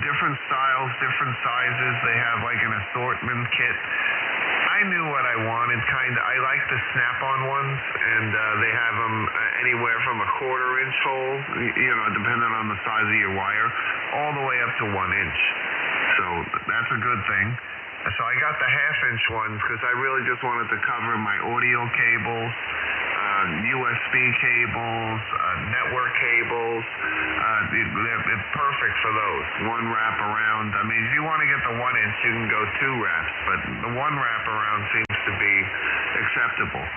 J: different styles, different sizes. They have like an assortment kit. I knew what I wanted, I like the snap-on ones, and they have them anywhere from a 1/4 inch hole, depending on the size of your wire, all the way up to 1 inch. So that's a good thing. So I got the 1/2 inch ones because I really just wanted to cover my audio cables, USB cables, network cables. It's perfect for those. One wrap around. I mean, if you want to get the 1 inch, you can go 2 wraps, but the one wrap around seems to be acceptable.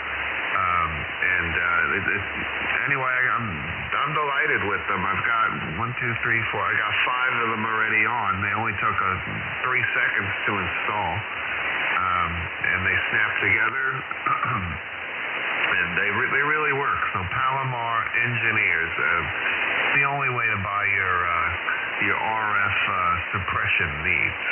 J: Anyway, I'm delighted with them. I've got 1, 2, 3, 4. I got 5 of them already on. They only took 3 seconds to install, and they snap together. And they really work. So Palomar Engineers, the only way to buy your RF suppression needs.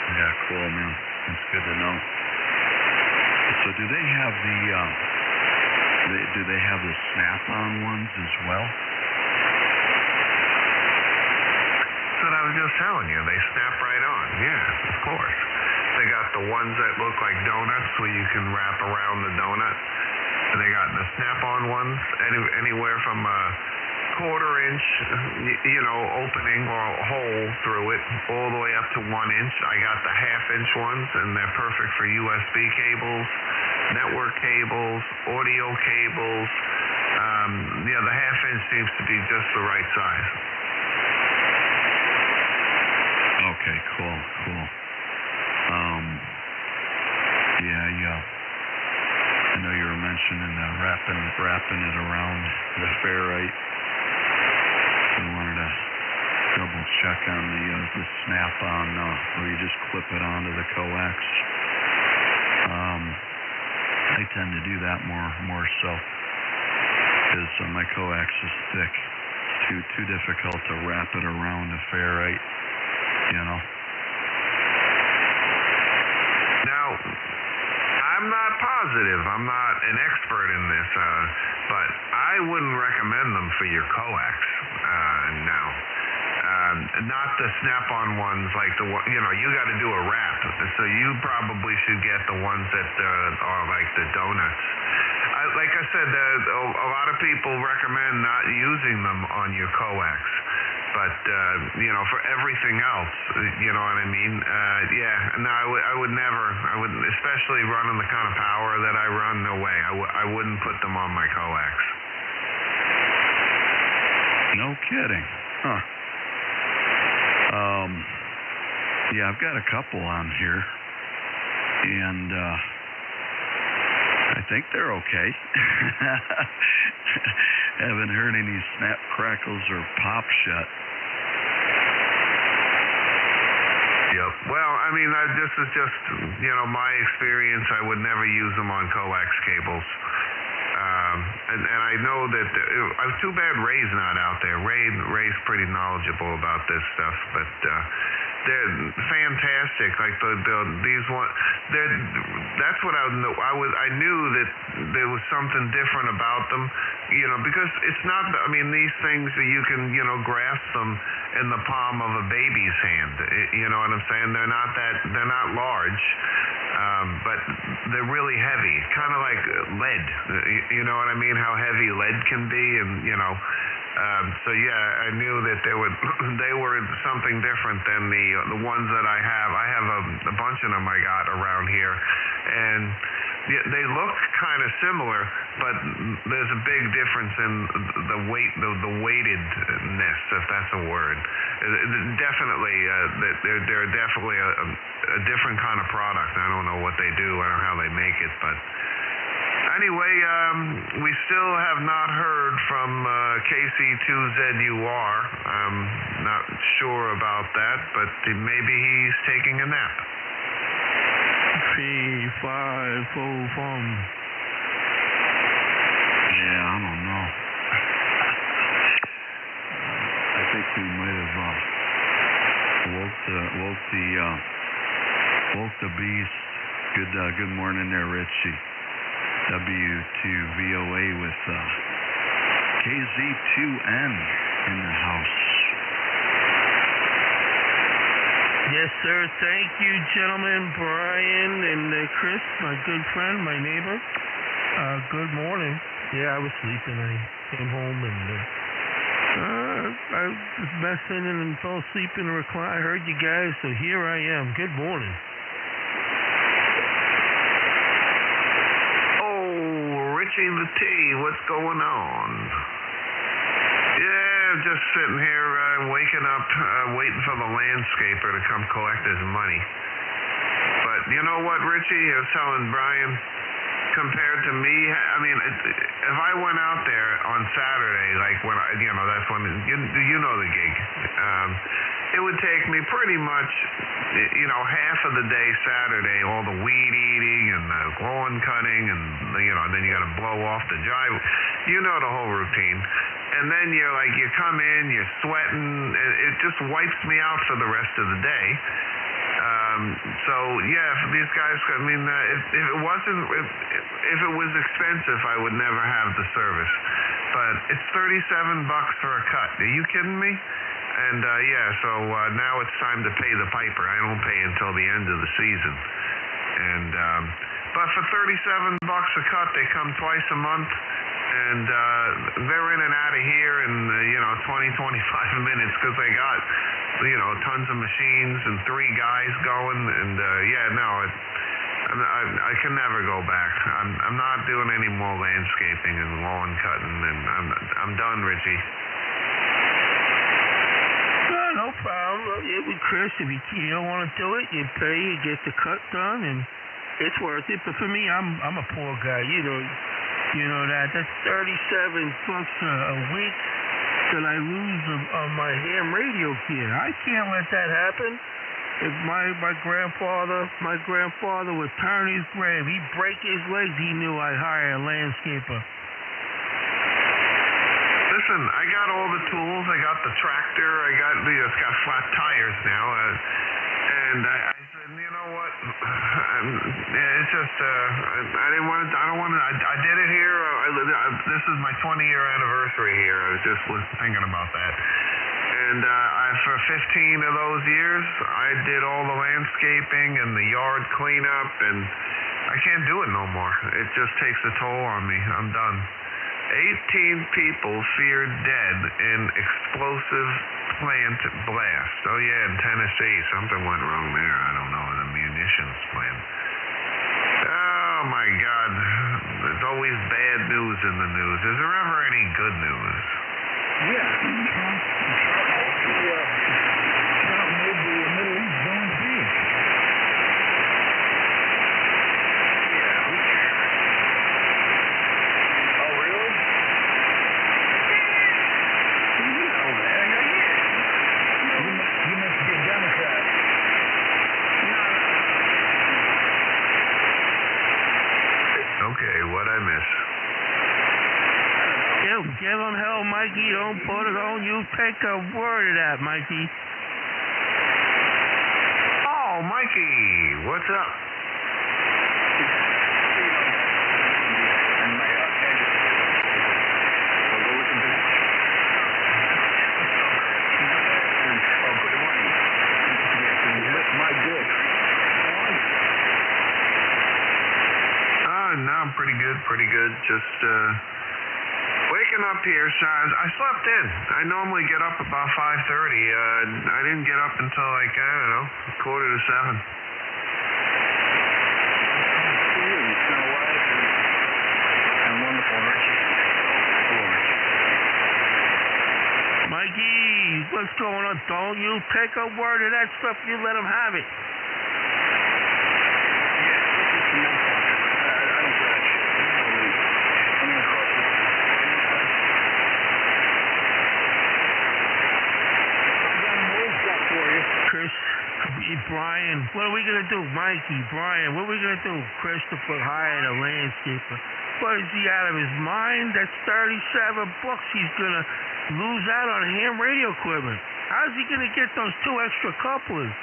K: Yeah, cool, man. That's good to know. So do they have the snap-on ones as well?
J: That's what I was just telling you. They snap right on. Yeah, of course. They got the ones that look like donuts where you can wrap around the donut. They got the snap-on ones, anywhere from a 1/4 inch, opening or a hole through it, all the way up to 1 inch. I got the 1/2 inch ones, and they're perfect for USB cables, network cables, audio cables. The 1/2 inch seems to be just the right size.
K: Okay, cool. I know you were mentioning wrapping it around the ferrite. I wanted to double check on the snap-on, where you just clip it onto the coax. I tend to do that more so because my coax is thick. It's too difficult to wrap it around a ferrite.
J: Now, I'm not positive. I'm not an expert in this, but I wouldn't recommend them for your coax. No. Not the snap-on ones like you got to do a wrap. So you probably should get the ones that are like the donuts. Like I said, a lot of people recommend not using them on your coax. But, for everything else, you know what I mean? I would never, especially running the kind of power that I run, no way. I wouldn't put them on my coax.
K: No kidding. Huh. I've got a couple on here, and I think they're okay. Haven't heard any snap, crackles, or pops yet.
J: Yep. Well, I I mean, this is just, my experience. I would never use them on coax cables. And I know that too bad Ray's not out there. Ray's pretty knowledgeable about this stuff, but they're fantastic. Like these one, that's what I knew that there was something different about them, because it's not. I mean, these things you can grasp them in the palm of a baby's hand. You know what I'm saying? They're not large. But they're really heavy, kind of like lead. You know what I mean? How heavy lead can be, and so yeah, I knew that they were something different than the ones that I have. I have a bunch of them I got around here, and they look kind of similar, but there's a big difference in the weight, the weightedness, if that's a word. Definitely, they're definitely a different kind of product. I don't know what they do. I don't know how they make it, but anyway, we still have not heard from KC2ZUR. I'm not sure about that, but maybe he's taking a nap.
L: 3-5-4 from.
K: Yeah, I don't know. I think we might have woke the beast. Good morning there, Richie. W2VOA with KZ2N in the house.
L: Yes, sir. Thank you, gentlemen. Brian and Chris, my good friend, my neighbor. Good morning. Yeah, I was sleeping. I came home and I was messing and fell asleep in the recline. I heard you guys, so here I am. Good morning.
J: Richie the T, what's going on? Yeah, just sitting here, waking up, waiting for the landscaper to come collect his money. But you know what, Richie? I was telling Brian, compared to me, I mean, if I went out there on Saturday, like when that's when, you know the gig, it would take me pretty much, half of the day Saturday, all the weed eating and the lawn cutting and, then you got to blow off the driveway. You know the whole routine. And then you come in, you're sweating, and it just wipes me out for the rest of the day. So yeah, for these guys, I mean, if it was expensive, I would never have the service. But it's $37 for a cut. Are you kidding me? And so now it's time to pay the piper. I don't pay until the end of the season. And but for $37 a cut, they come twice a month, and they're in and out of here in 20-25 minutes because they got tons of machines and 3 guys going. And I can never go back. I'm not doing any more landscaping and lawn cutting, and I'm done, Richie.
L: No problem. Chris, if you don't want to do it, you pay, you get the cut done, and it's worth it. But for me, I'm a poor guy. You know that. That's $37 a week that I lose on my ham radio gear. I can't let that happen. If my grandfather would turn his grave, he'd break his legs, he knew I'd hire a landscaper.
J: Listen, I got all the tools. I got the tractor. It's got flat tires now. And I said, you know what? It's just I didn't want to. I don't want to. I did it here. This is my 20-year anniversary here. I was just thinking about that. And for 15 of those years, I did all the landscaping and the yard cleanup, and I can't do it no more. It just takes a toll on me. I'm done. 18 people feared dead in explosive plant blast. Oh, yeah, in Tennessee. Something went wrong there. I don't know, the munitions plant. Oh, my God. There's always bad news in the news. Is there ever any good news?
C: Yeah. Trump made the Middle East zone free.
G: No,
J: What'd I miss?
L: Give him hell, Mikey. Don't put it on you. Take a word of that, Mikey.
J: Oh, Mikey, what's up? No, I'm pretty good. Just waking up here. I slept in. I normally get up about 5:30. I didn't get up until like, I don't know, 6:45.
K: And wonderful, Richie. Hello, Richie.
L: Mikey, what's going on? Don't you take a word of that stuff. You let him have it. Chris, Brian, what are we going to do? Mikey, Brian, what are we going to do? Christopher hired a landscaper. What, is he out of his mind? That's $37 he's going to lose out on ham radio equipment. How's he going to get those 2 extra couplers?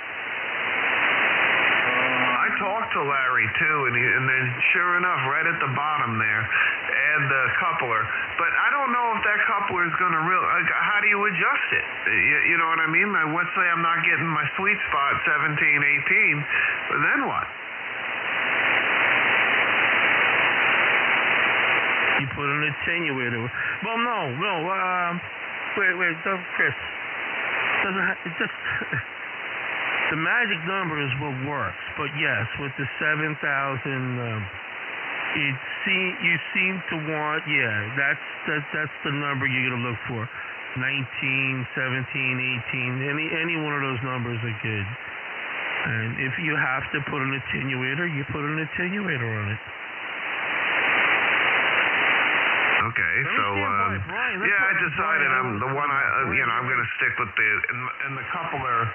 J: I talked to Larry, too, and then sure enough, right at the bottom there, add the coupler. But I don't know if that coupler is going to how do you adjust it? You know what I mean? Let's say I'm not getting my sweet spot, 17, 18, but then what?
L: You put an attenuator. Well, no. Wait, Chris. The magic number is what works, but yes, with the 7,000, you seem to want, that's the number you're gonna look for. 19, 17, 18, any one of those numbers are good. And if you have to put an attenuator, you put an attenuator on it.
J: Okay, so I decided I'm the one I'm going to stick with and the coupler,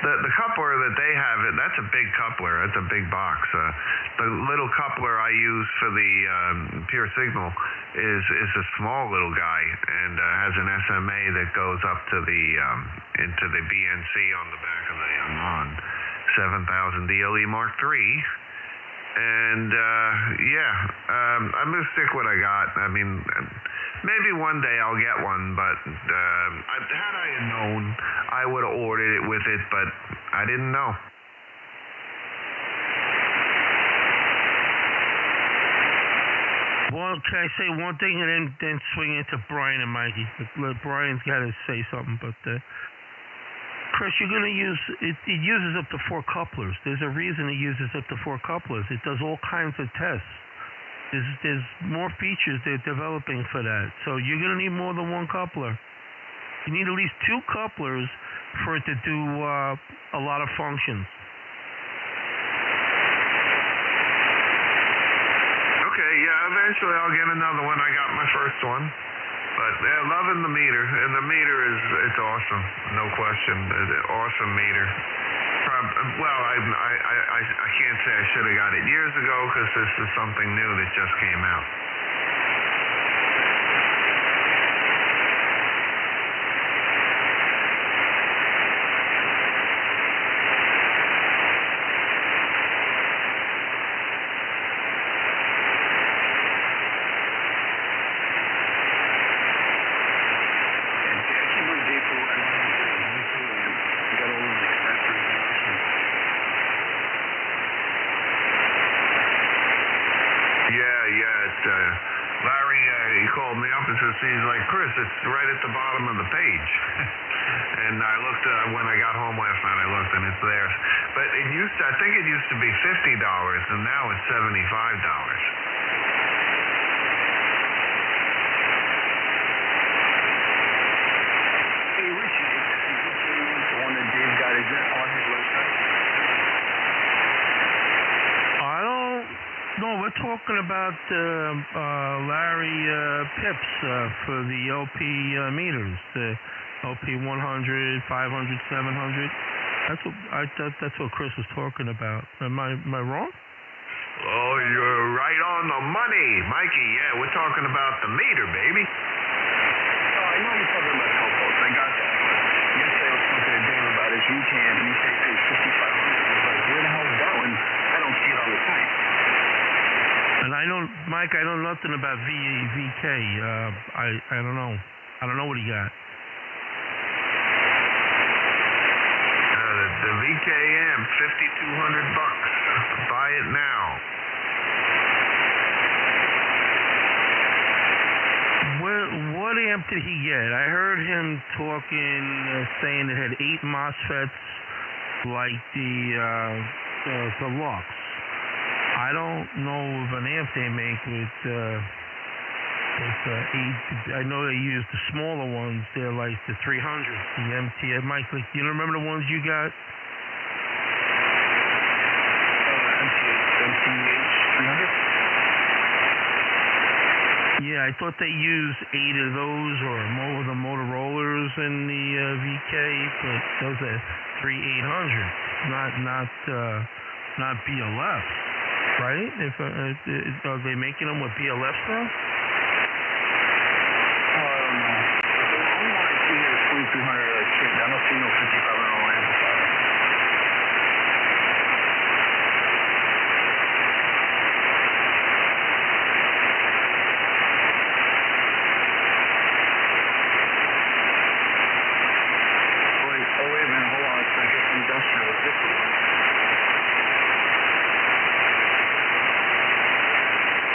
J: the coupler that they have. That's a big coupler. That's a big box. The little coupler I use for the pure signal is a small little guy and has an SMA that goes up to the into the BNC on the back of the 7000 DLE Mark III. And I'm going to stick what I got. I mean, maybe one day I'll get one, but had I known, I would have ordered it with it, but I didn't know.
L: Well, can I say one thing and then swing into Brian and Mikey? Brian's got to say something, but Chris, you're going to use it. It uses up to 4 couplers. There's a reason it uses up to 4 couplers. It does all kinds of tests. There's more features they're developing for that. So you're going to need more than 1 coupler. You need at least 2 couplers for it to do a lot of functions.
J: Okay, eventually I'll get another one. I got my first one. But loving the meter, and the meter it's awesome, no question. Awesome meter. I can't say I should have got it years ago because this is something new that just came out. Larry, he called me up and says, he's like, Chris, it's right at the bottom of the page. And I looked, when I got home last night, I looked and it's there. But I think it used to be $50 and now it's $75.
K: Hey, Richie, the one that Dave got, is that on his website?
L: No, we're talking about Larry Pips for the LP meters, the LP 100, 500, 700. That's what Chris was talking about. Am I wrong?
J: Oh, you're right on the money, Mikey. Yeah, we're talking about the meter, baby.
C: Oh, I know you're talking about towboats. I got that. But yesterday I was talking to Dave about his VCAM, and he said he paid $5,500. I was like, where the hell's that one? I don't see it on the site.
L: And I don't, Mike, I know nothing about VK. I don't know. I don't know what he got.
J: The VKM, $5,200. Buy it now.
L: What amp did he get? I heard him talking, saying it had 8 MOSFETs, like the Lux. I don't know of an amp they make with 8. I know they use the smaller ones. They're like the 300, the MT. Mike, like, you remember the ones you got?
C: MTH 300?
L: Yeah, I thought they used 8 of those or more of the Motorola's in the VK, but those are 3800, not BLF, right? If are they making them with BLF now?
C: Oh, I don't know. The only one I see here is 2300 straight. I don't see no 5500 amplifier.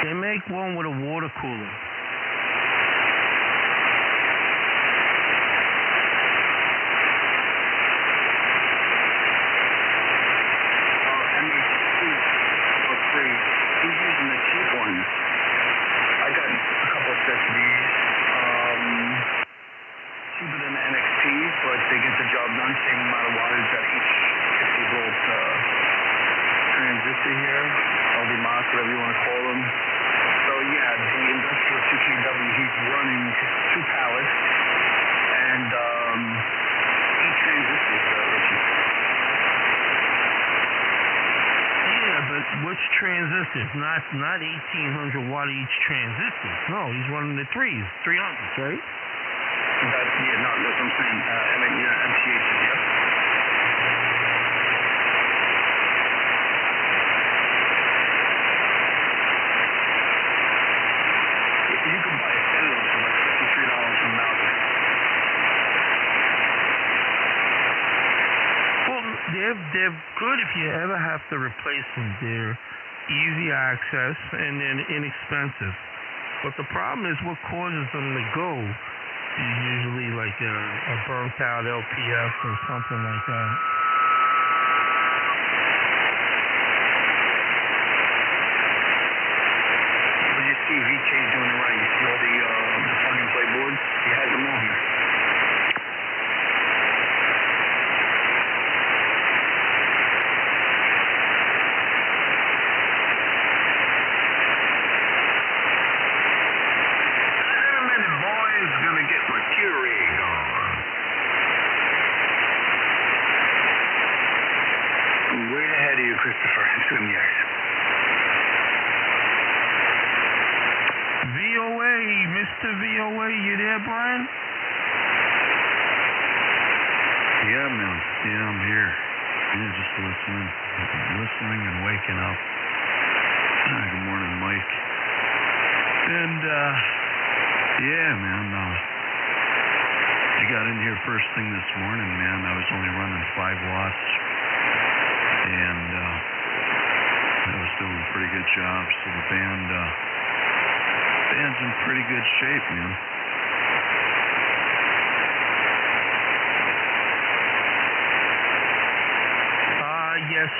L: They make one with a water cooler.
C: MHC for free. He's using the cheap ones. I got a couple of sets of these. Cheaper than the NXPs, but they get the job done. Same amount of wattage at each 50-volt transistor here. LD MOS, whatever you want to call them. So yeah, the industrial 2kW, he's running 2 pallets and 8 transistors, Richie.
L: Yeah, but which transistors? Not 1800 watt each transistor. No, he's running the 300s, right?
C: No, that's what I'm saying. MTHs, yep. You can buy a set of those for like $53 from Mauser.
L: Well, they're good if you ever have to replace them. They're easy access and then inexpensive. But the problem is what causes them to go is usually like a burnt out LPS or something like that.
C: Well, you see VK's doing it right. You see all the plug-and-play boards? He has them all here. Christopher, it's him, yes.
L: VOA, Mr. VOA, you there, Brian?
K: Yeah, man. Yeah, I'm here. Yeah, just listening and waking up. Good morning, Mike. And, yeah, man, I got in here first thing this morning, man. I was only running 5 watts. And I was doing a pretty good job, so the band's in pretty good shape, man.
L: Yes,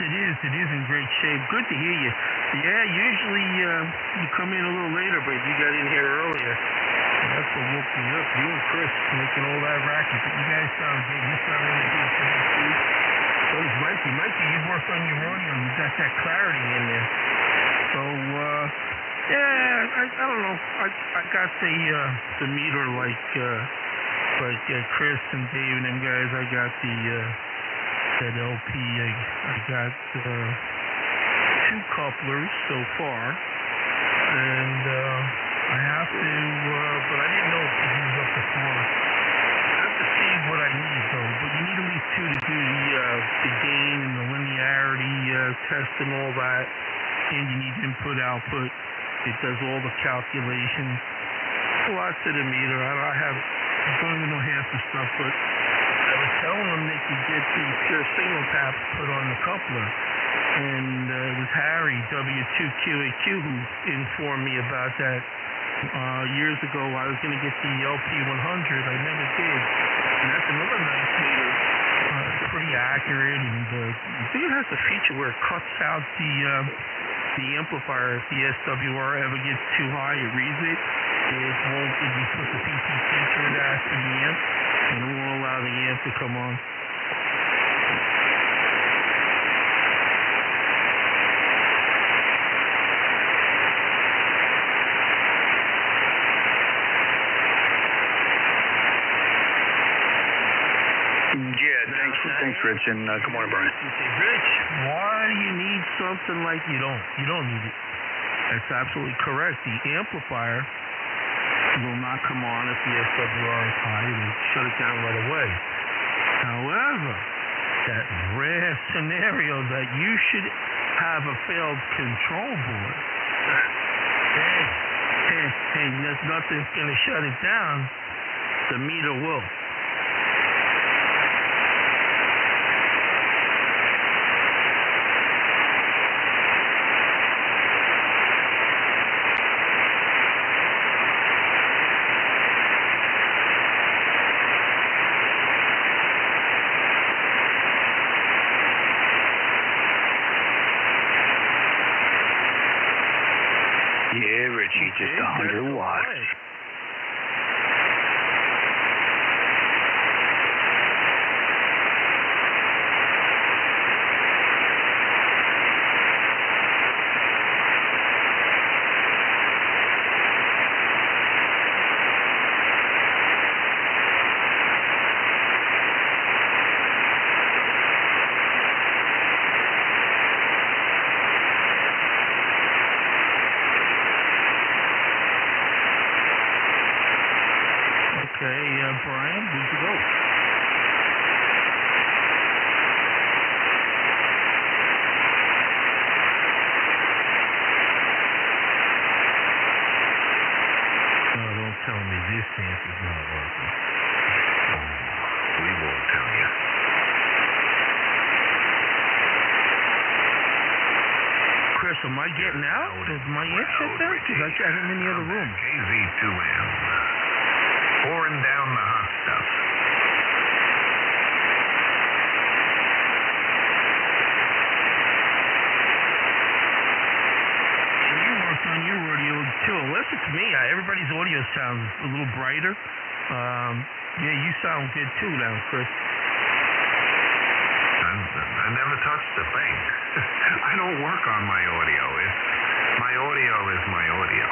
L: it is. It is in great shape. Good to hear you. Yeah, usually you come in a little later, but you got in here earlier. That's what woke me up. You and Chris making all that racket. But you guys sound good. You sound really good too. So is Mikey. Mikey, you've worked on your audio. You got that clarity in there. So, yeah, I don't know. I got the meter like Chris and Dave and them guys. I got that LP. I got 2 couplers so far, and I have to, but I didn't know if it was up to 4. I have to see what I need though, but you need at least 2 to do the gain and the linearity test and all that, and you need input-output. It does all the calculations. A lot to the meter. I don't even know half the stuff, but I was telling them they could get the pure signal taps put on the coupler. And it was Harry, W2QAQ, who informed me about that. Years ago, I was going to get the LP100. I never did. And that's another nice meter. It's pretty accurate, and I think it has a feature where it cuts out the amplifier. If the SWR ever gets too high, it reads it. It won't, if you put the PPT through that to the amp, and it won't allow the amp to come on.
M: Thanks, Rich, and good morning, Brian.
L: Rich, why do you need something like you don't need it? That's absolutely correct. The amplifier will not come on if the SWR is high. They shut it down right away. However, that rare scenario that you should have a failed control board, hey, there's nothing's going to shut it down. The meter will.
M: Yeah, Richie, just 100 watts.
L: Brian, good to go. Oh, don't tell me this amp is not working.
J: We won't tell you.
L: Chris, am I getting out? Is my amp shut down? Because I got him in the other room.
J: KZ2M. Pouring down the hot stuff.
L: And you worked on your audio too. Unless it's me, everybody's audio sounds a little brighter. Yeah, you sound good too now, Chris.
J: I never touched a thing. I don't work on my audio. My audio is my audio.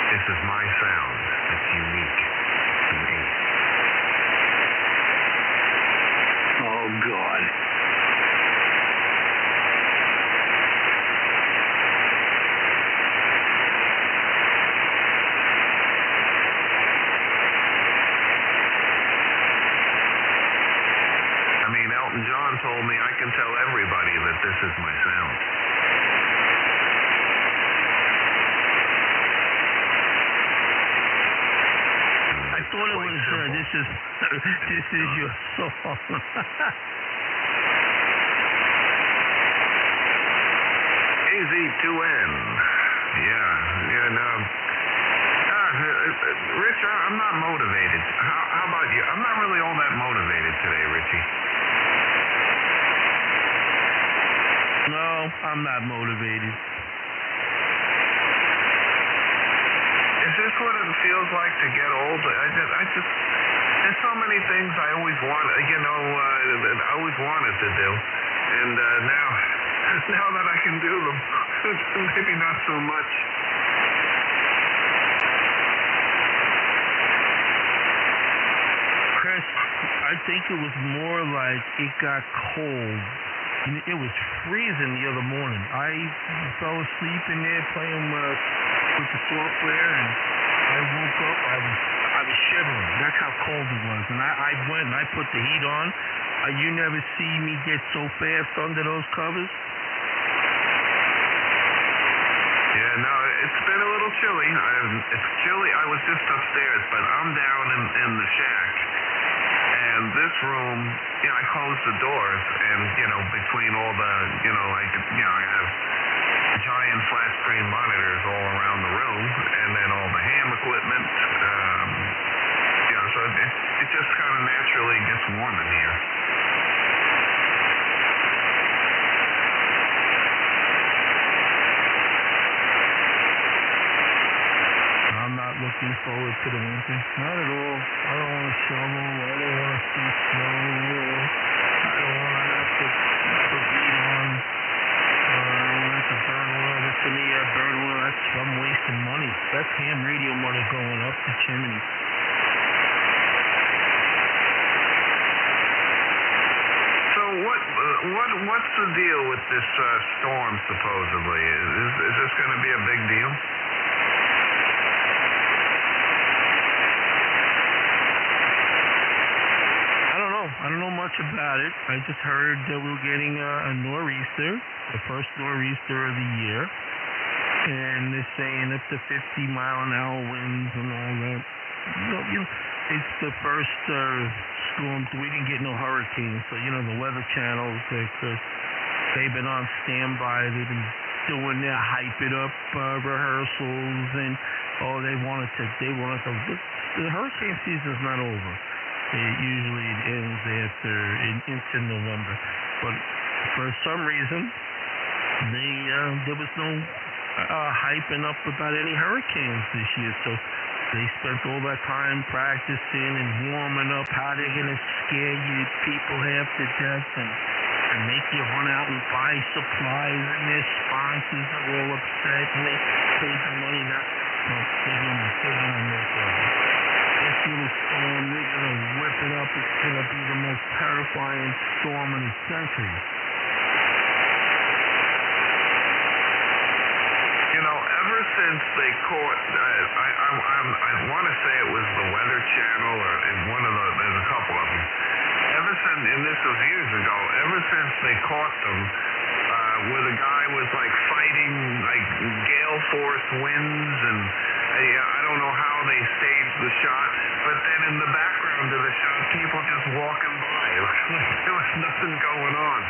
J: This is my sound. It's unique.
M: Oh, God.
J: I mean, Elton John told me I can tell everybody that this is my sound.
L: I thought it was, this is your song.
J: KZ2N. Rich, I'm not motivated. How about you? I'm not really all that motivated today, Richie.
L: No, I'm not motivated.
J: Is this what it feels like to get old? I just there's so many things I always I always wanted to do, and now that I can do them, maybe not so much.
L: Chris, I think it was more like it got cold It was freezing the other morning. I fell asleep in there playing with the software, and I woke up. I was shivering. That's how cold it was. And I went and I put the heat on. You never see me get so fast under those covers.
J: Yeah, no, it's been a little chilly. It's chilly. I was just upstairs, but I'm down in the shack. And this room, I closed the doors, and, between all the, I have giant flat screen monitors all around the room, and then all the ham equipment. So it just kind of naturally gets warm in here.
L: I'm not looking forward to the winter. Not at all. I don't want to shovel. I don't want to see snow. I don't want to have to put heat on. I don't have to burn oil. To me, burn oil, I'm wasting money. That's ham radio money going up the chimney.
J: So what's the deal with this storm, supposedly? Is this going to be a big deal?
L: I don't know much about it. I just heard that we were getting a nor'easter, the first nor'easter of the year. And they're saying up to 50-mile-an-hour winds and all that. It's the first storm. We didn't get no hurricanes. So, the Weather Channels, they've been on standby. They've been doing their hype it up rehearsals. And, they wanted to, the hurricane season's not over. It usually ends into November. But for some reason, there was no hyping up about any hurricanes this year. So they spent all that time practicing and warming up how they're going to scare you people half to death and make you run out and buy supplies, and their sponsors are all upset, and they paid the money. They're going to make this little storm, they're going to whip it up. It's going to be the most terrifying storm in the century.
J: Ever since they caught, I want to say it was the Weather Channel, or there's a couple of them. Ever since, and this was years ago, ever since they caught them, where the guy was fighting gale force winds, and I don't know how they staged the shot, but then in the background of the shot, people just walking by. There was nothing going on.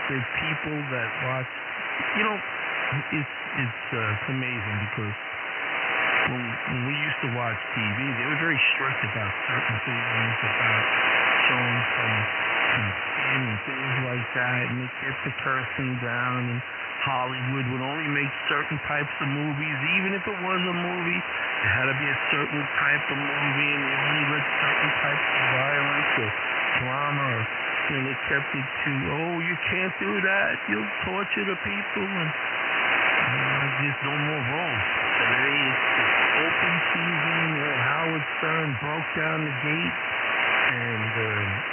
L: The people that watch, it's amazing because when we used to watch TV, they were very strict about certain things, about showing some sin and things like that, and they kept the cursing down, and Hollywood would only make certain types of movies. Even if it was a movie, it had to be a certain type of movie, and they only let certain types of violence or drama or they kept it to, you can't do that, you'll torture the people, and there's no more roles. Today it's open season. Howard Stern broke down the gate, and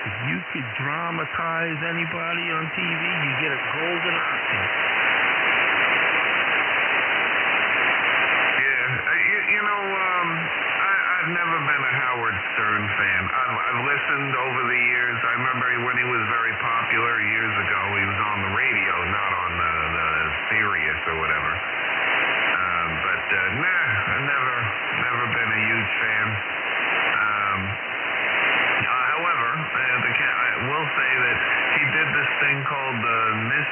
L: if you could dramatize anybody on TV, you get a golden Oscar.
J: I've never been a Howard Stern fan. I've listened over the years. I remember when he was very popular years ago. He was on the radio, not on the Sirius or whatever. I've never been a huge fan. However, I will say that he did this thing called Miss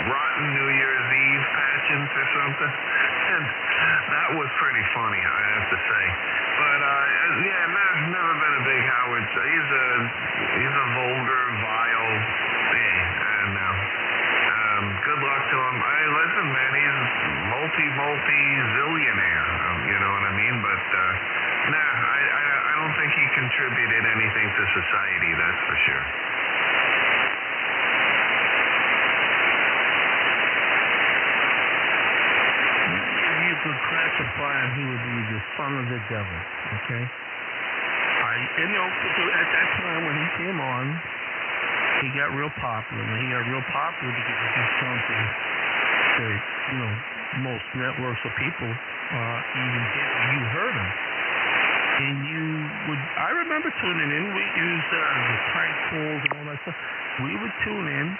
J: Rotten New Year's Eve pageant or something, and that was pretty funny, I have to say. But never been a big Howard. He's a vulgar, vile. Good luck to him. Listen, man, he's multi-zillionaire. You know what I mean? But I don't think he contributed anything to society. That's for sure.
L: could crash a fire, he would be the son of the devil, okay? At that time when he came on, he got real popular. When he got real popular because he did something that, most networks of people even did. You heard him. And I remember tuning in. We used the prank calls and all that stuff. We would tune in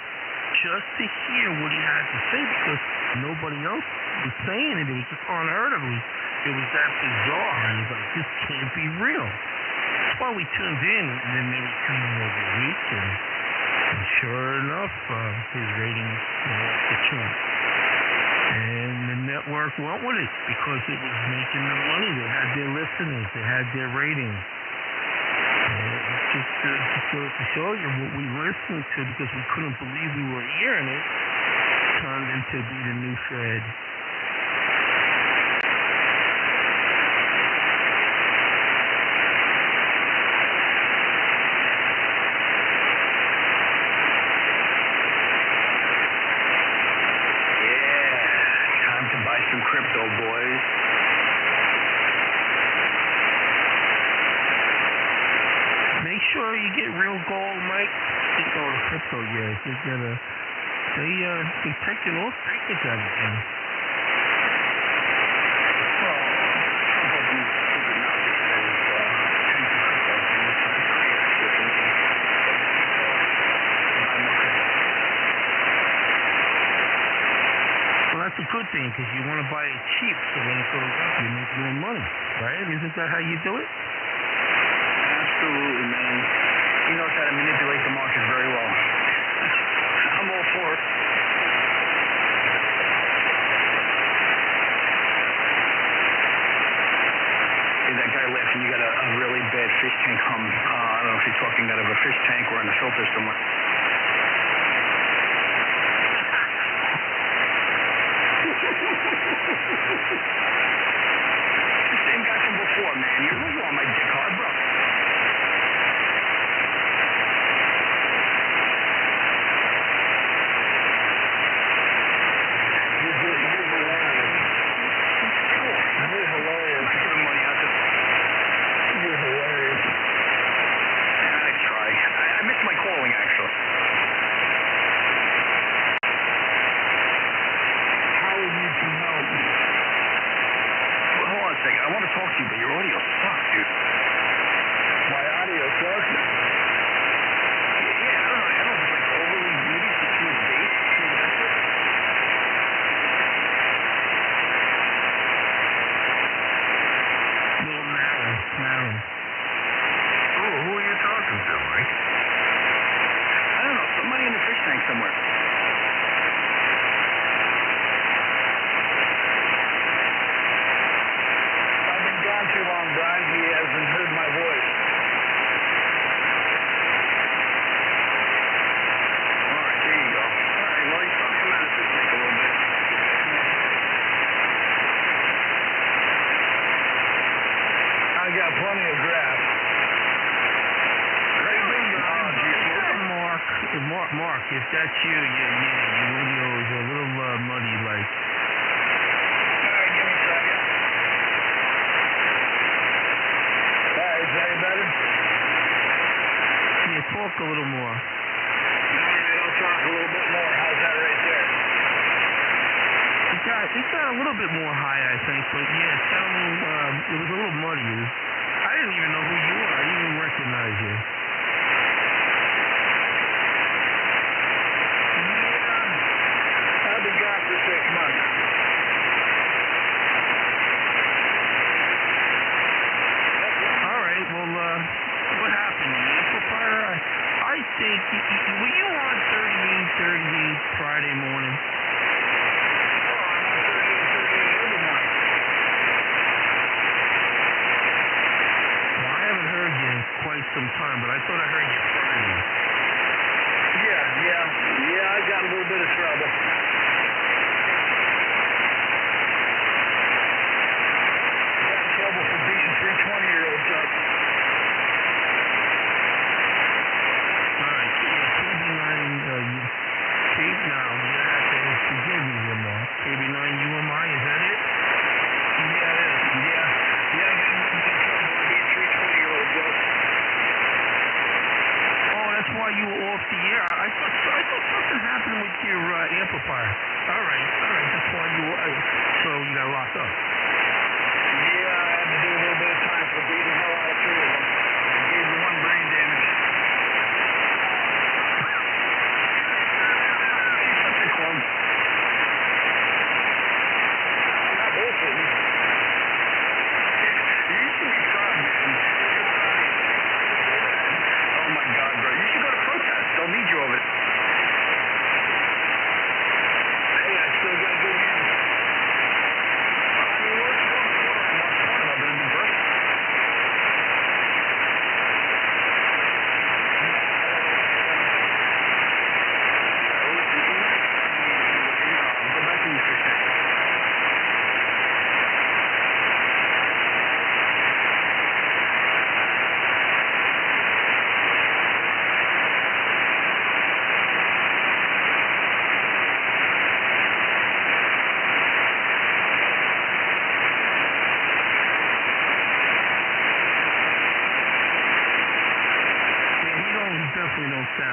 L: just to hear what he had to say because nobody else was saying it. It was just unheard of. It was that bizarre. And it was like, this can't be real. That's why we tuned in, and then they would tune in every week, and sure enough, his ratings went off the chart. And the network went with it because it was making them money. They had their listeners, they had their ratings. And just to show you what we listened to because we couldn't believe we were hearing it, turned into be the new Fed.
M: Some crypto, boys.
L: Make sure you get real gold, Mike. The crypto, yeah. They're taking all seconds out of them.
M: Well, Trump opened stupid mouth and says, change the crypto thing. That's pretty accurate thinking.
L: Well, that's a good thing because you want to buy it cheap so when it goes up, you make more money, right? Isn't that how you do it?
M: Absolutely, man. He knows how to manipulate the market very well. I'm all for it. Hey, that guy laughing, you got a really bad fish tank hum. I don't know if you're talking out of a fish tank or in a filter somewhere. The same guy from before, man. You on my dick hard, bro.
L: Mark, if that's you, your video is a little muddy, like.
C: All right, give me a second. All right, is that any better?
L: Yeah, talk a little more.
C: All right, I'll talk a little bit more. How's that right there?
L: It got a little bit more high, I think, but yeah, it got a little, it was a little muddy. I didn't even know who you were. I didn't even recognize you.
C: I've been gone for 6 months.
L: All right, well, what happened? The amplifier? I think, were you on 3838 Friday morning? Quite some time, but I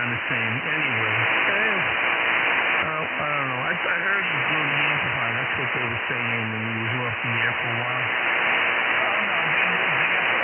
L: kind of same. Anyway, I don't know. I heard he blew the amplifier. That's what they were saying, and he was off the air for a while. Oh, no, they moved the amplifier.